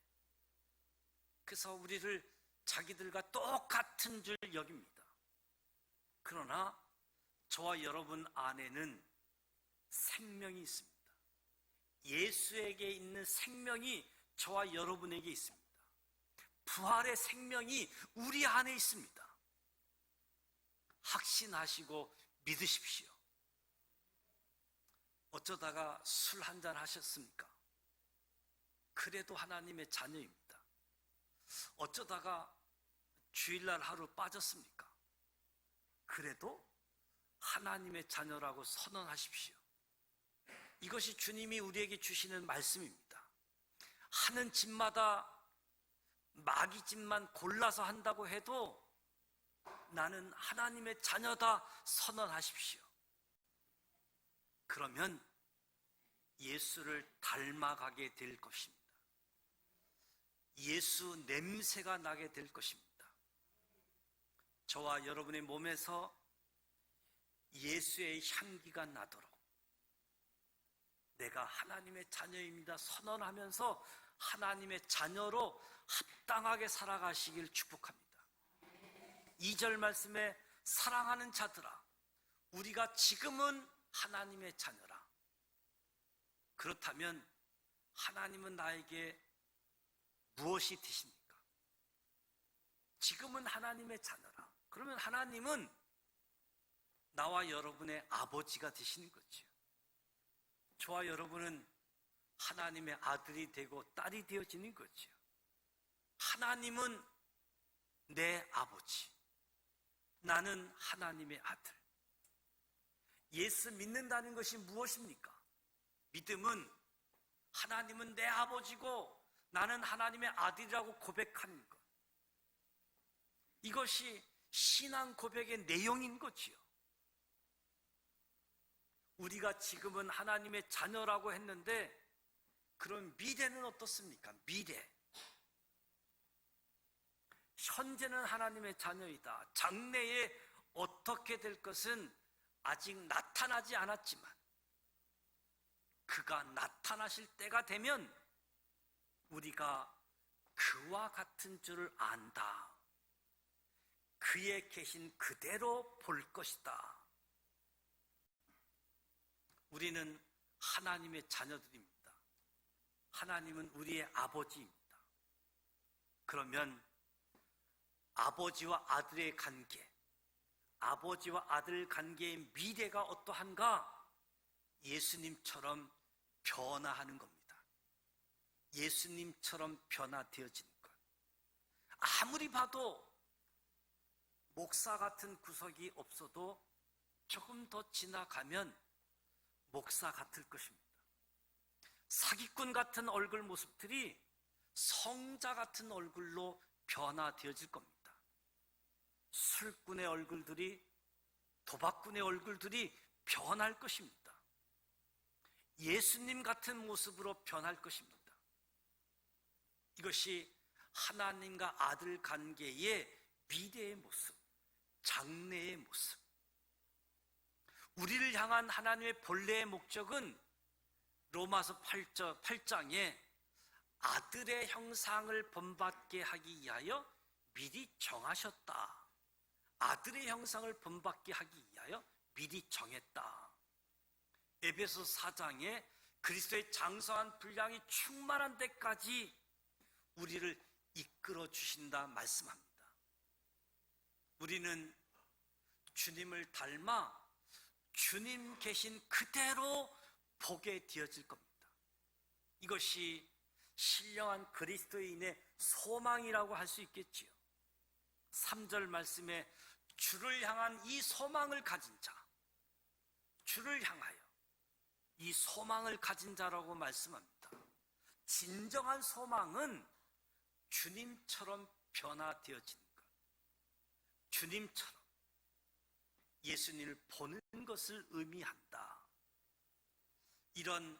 그래서 우리를 자기들과 똑같은 줄 여깁니다. 그러나 저와 여러분 안에는 생명이 있습니다. 예수에게 있는 생명이 저와 여러분에게 있습니다. 부활의 생명이 우리 안에 있습니다. 확신하시고 믿으십시오. 어쩌다가 술 한잔 하셨습니까? 그래도 하나님의 자녀입니다. 어쩌다가 주일날 하루 빠졌습니까? 그래도 하나님의 자녀라고 선언하십시오. 이것이 주님이 우리에게 주시는 말씀입니다. 하는 집마다 마귀 집만 골라서 한다고 해도 나는 하나님의 자녀다 선언하십시오. 그러면 예수를 닮아가게 될 것입니다. 예수 냄새가 나게 될 것입니다. 저와 여러분의 몸에서 예수의 향기가 나도록 내가 하나님의 자녀입니다 선언하면서 하나님의 자녀로 합당하게 살아가시길 축복합니다. 2절 말씀에 사랑하는 자들아 우리가 지금은 하나님의 자녀라. 그렇다면 하나님은 나에게 무엇이 되십니까? 지금은 하나님의 자녀라. 그러면 하나님은 나와 여러분의 아버지가 되시는 거죠. 저와 여러분은 하나님의 아들이 되고 딸이 되어지는 거죠. 하나님은 내 아버지, 나는 하나님의 아들. 예수 믿는다는 것이 무엇입니까? 믿음은 하나님은 내 아버지고 나는 하나님의 아들이라고 고백하는 것. 이것이 신앙 고백의 내용인 거지요. 우리가 지금은 하나님의 자녀라고 했는데 그럼 미래는 어떻습니까? 미래. 현재는 하나님의 자녀이다. 장래에 어떻게 될 것은 아직 나타나지 않았지만 그가 나타나실 때가 되면 우리가 그와 같은 줄을 안다. 그의 계신 그대로 볼 것이다. 우리는 하나님의 자녀들입니다. 하나님은 우리의 아버지입니다. 그러면 아버지와 아들의 관계, 아버지와 아들 관계의 미래가 어떠한가? 예수님처럼 변화하는 겁니다. 예수님처럼 변화되어지는 것. 아무리 봐도 목사 같은 구석이 없어도 조금 더 지나가면 목사 같을 것입니다. 사기꾼 같은 얼굴 모습들이 성자 같은 얼굴로 변화되어질 겁니다. 술꾼의 얼굴들이, 도박꾼의 얼굴들이 변할 것입니다. 예수님 같은 모습으로 변할 것입니다. 이것이 하나님과 아들 관계의 미래의 모습, 장래의 모습. 우리를 향한 하나님의 본래의 목적은 로마서 8장에 아들의 형상을 본받게 하기 위하여 미리 정하셨다. 아들의 형상을 본받게 하기 위하여 미리 정했다. 에베소 4장에 그리스도의 장성한 분량이 충만한 데까지 우리를 이끌어 주신다 말씀합니다. 우리는 주님을 닮아 주님 계신 그대로 보게 되어질 겁니다. 이것이 신령한 그리스도인의 소망이라고 할 수 있겠지요. 3절 말씀에 주를 향한 이 소망을 가진 자, 주를 향하여 이 소망을 가진 자라고 말씀합니다. 진정한 소망은 주님처럼 변화되어지는 것, 주님처럼 예수님을 보는 것을 의미한다. 이런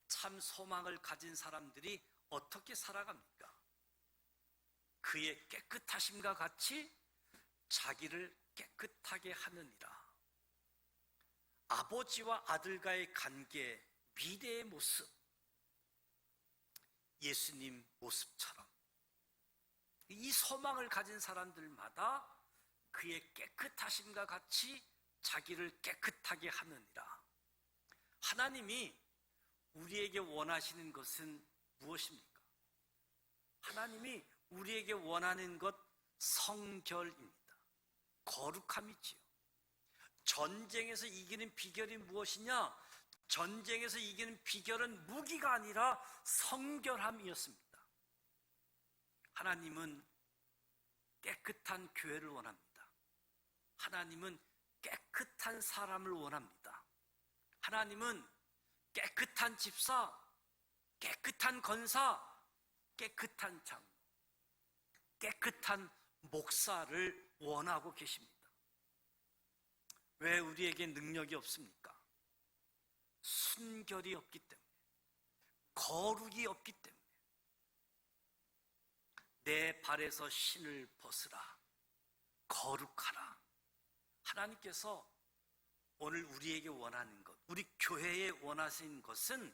참 소망을 가진 사람들이 어떻게 살아갑니까? 그의 깨끗하심과 같이 자기를 깨끗하게 하느니라. 아버지와 아들과의 관계, 미래의 모습, 예수님 모습처럼 이 소망을 가진 사람들마다 그의 깨끗하심과 같이 자기를 깨끗하게 하느니라. 하나님이 우리에게 원하시는 것은 무엇입니까? 하나님이 우리에게 원하는 것 성결입니다. 거룩함이지요. 전쟁에서 이기는 비결이 무엇이냐? 전쟁에서 이기는 비결은 무기가 아니라 성결함이었습니다. 하나님은 깨끗한 교회를 원합니다. 하나님은 깨끗한 사람을 원합니다. 하나님은 깨끗한 집사, 깨끗한 권사, 깨끗한 장로, 깨끗한 목사를 원하고 계십니다. 왜 우리에게 능력이 없습니까? 순결이 없기 때문에, 거룩이 없기 때문에. 내 발에서 신을 벗으라, 거룩하라. 하나님께서 오늘 우리에게 원하는 것, 우리 교회에 원하시는 것은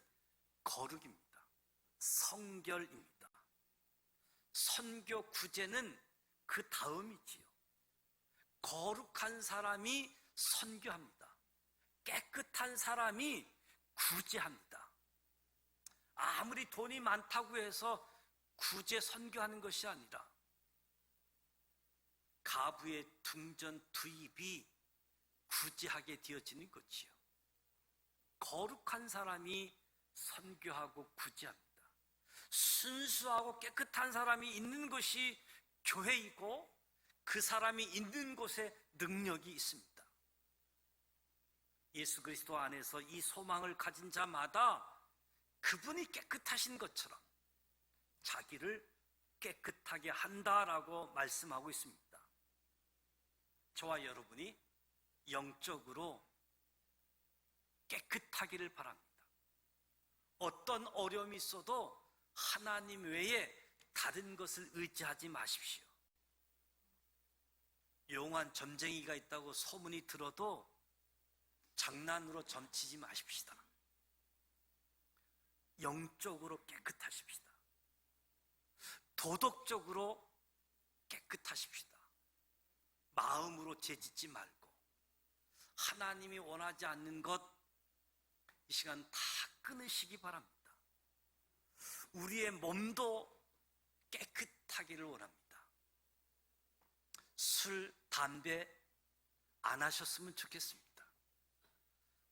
거룩입니다. 성결입니다. 선교 구제는 그 다음이지요. 거룩한 사람이 선교합니다. 깨끗한 사람이 구제합니다. 아무리 돈이 많다고 해서 구제 선교하는 것이 아니라 가부의 등전 투입이 구제하게 되어지는 것이요. 거룩한 사람이 선교하고 구제합니다. 순수하고 깨끗한 사람이 있는 것이 교회이고 그 사람이 있는 곳에 능력이 있습니다. 예수 그리스도 안에서 이 소망을 가진 자마다 그분이 깨끗하신 것처럼 자기를 깨끗하게 한다라고 말씀하고 있습니다. 저와 여러분이 영적으로 깨끗하기를 바랍니다. 어떤 어려움이 있어도 하나님 외에 다른 것을 의지하지 마십시오. 용한 점쟁이가 있다고 소문이 들어도 장난으로 점치지 마십시다. 영적으로 깨끗하십시다. 도덕적으로 깨끗하십시다. 마음으로 죄짓지 말고 하나님이 원하지 않는 것 이 시간 다 끊으시기 바랍니다. 우리의 몸도 깨끗하기를 원합니다. 술, 담배 안 하셨으면 좋겠습니다.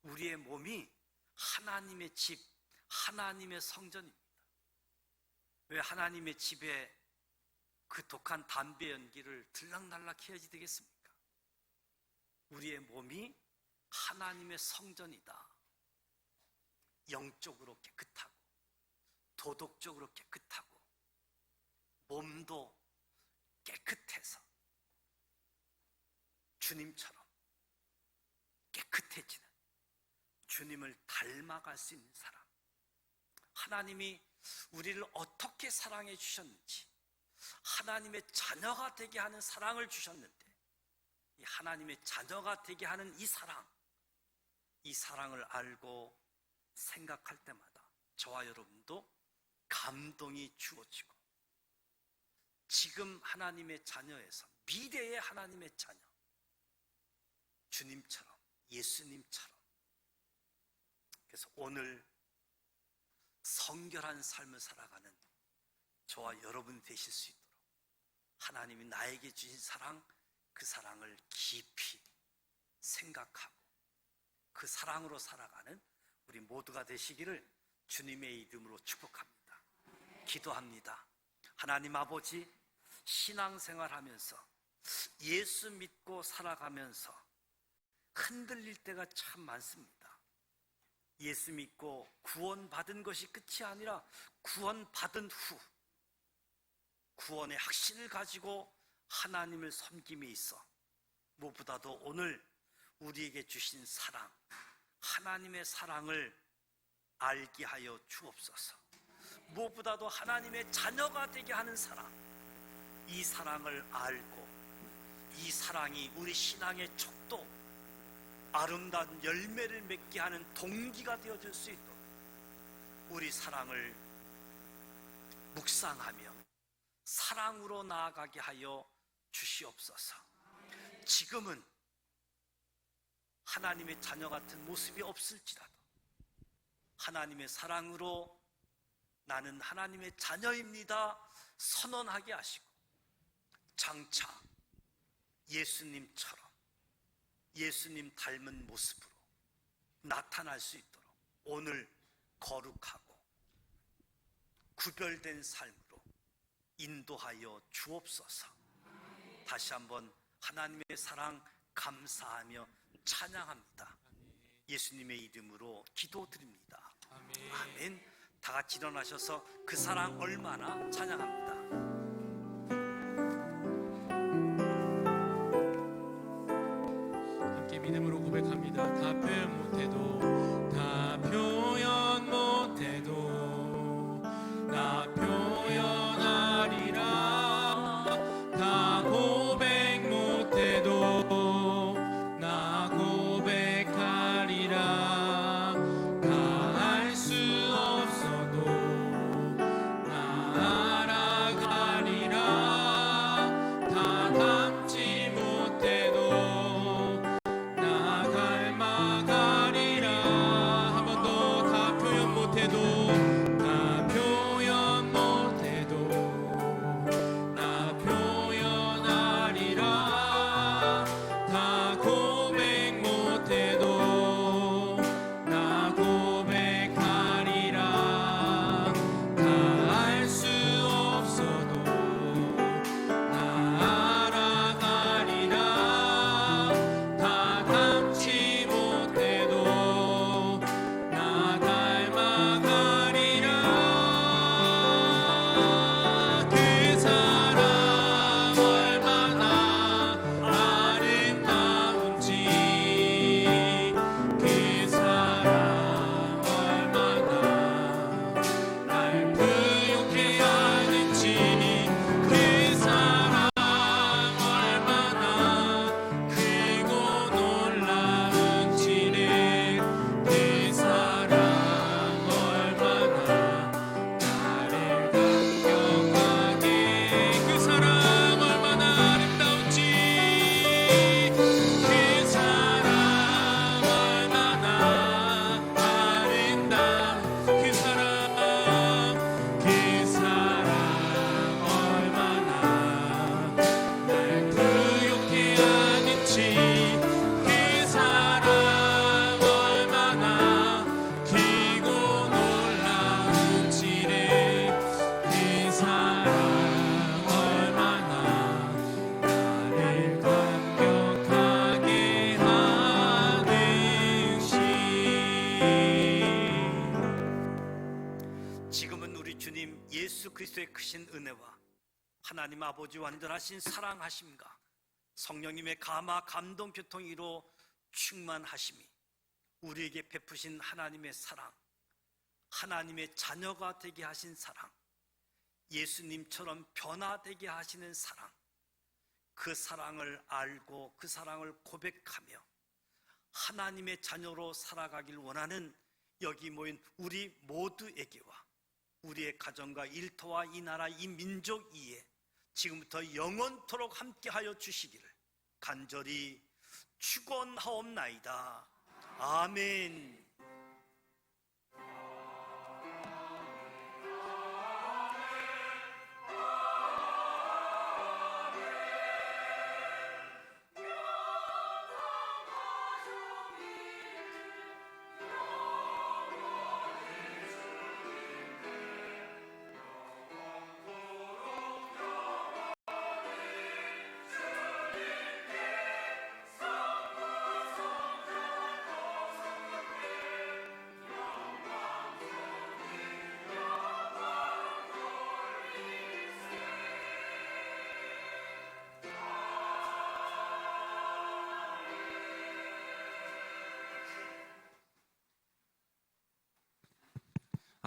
우리의 몸이 하나님의 집, 하나님의 성전입니다. 왜 하나님의 집에 그 독한 담배 연기를 들락날락 해야지 되겠습니까? 우리의 몸이 하나님의 성전이다. 영적으로 깨끗하고 도덕적으로 깨끗하고 몸도 깨끗해서 주님처럼 깨끗해지는, 주님을 닮아갈 수 있는 사람, 하나님이 우리를 어떻게 사랑해 주셨는지, 하나님의 자녀가 되게 하는 사랑을 주셨는데, 이 하나님의 자녀가 되게 하는 이 사랑을 알고 생각할 때마다 저와 여러분도 감동이 주어지고, 지금 하나님의 자녀에서 미래의 하나님의 자녀, 주님처럼, 예수님처럼, 그래서 오늘 성결한 삶을 살아가는 저와 여러분 되실 수 있도록 하나님이 나에게 주신 사랑, 그 사랑을 깊이 생각하고 그 사랑으로 살아가는 우리 모두가 되시기를 주님의 이름으로 축복합니다. 기도합니다. 하나님 아버지, 신앙생활하면서 예수 믿고 살아가면서 흔들릴 때가 참 많습니다. 예수 믿고 구원받은 것이 끝이 아니라 구원받은 후 구원의 확신을 가지고 하나님을 섬김에 있어 무엇보다도 오늘 우리에게 주신 사랑, 하나님의 사랑을 알게 하여 주옵소서. 무엇보다도 하나님의 자녀가 되게 하는 사랑, 이 사랑을 알고 이 사랑이 우리 신앙의 척도, 아름다운 열매를 맺게 하는 동기가 되어줄 수 있도록 우리 사랑을 묵상하며 사랑으로 나아가게 하여 주시옵소서. 지금은 하나님의 자녀 같은 모습이 없을지라도 하나님의 사랑으로 나는 하나님의 자녀입니다 선언하게 하시고, 장차 예수님처럼 예수님 닮은 모습으로 나타날 수 있도록 오늘 거룩하고 구별된 삶으로 인도하여 주옵소서. 다시 한번 하나님의 사랑 감사하며 찬양합니다. 예수님의 이름으로 기도드립니다. 아멘. 다 같이 일어나셔서 그 사랑 얼마나 찬양합니다. 함께 믿음으로 고백합니다. 다 표현 못해도, 다 표현 못해도 나 표현하리라. 다 고백 못해도 나 고백하리라. 다 알 수 없어도 나 알아가리라. 다 담지 못해도 나 닮아가 그리스도의 크신 은혜와 하나님 아버지 완전하신 사랑하심과 성령님의 감화 감동 교통으로 충만하심이 우리에게 베푸신 하나님의 사랑, 하나님의 자녀가 되게 하신 사랑, 예수님처럼 변화되게 하시는 사랑, 그 사랑을 알고 그 사랑을 고백하며 하나님의 자녀로 살아가길 원하는 여기 모인 우리 모두에게와 우리의 가정과 일터와 이 나라 이 민족 위에 지금부터 영원토록 함께하여 주시기를 간절히 축원하옵나이다. 아멘.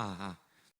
아,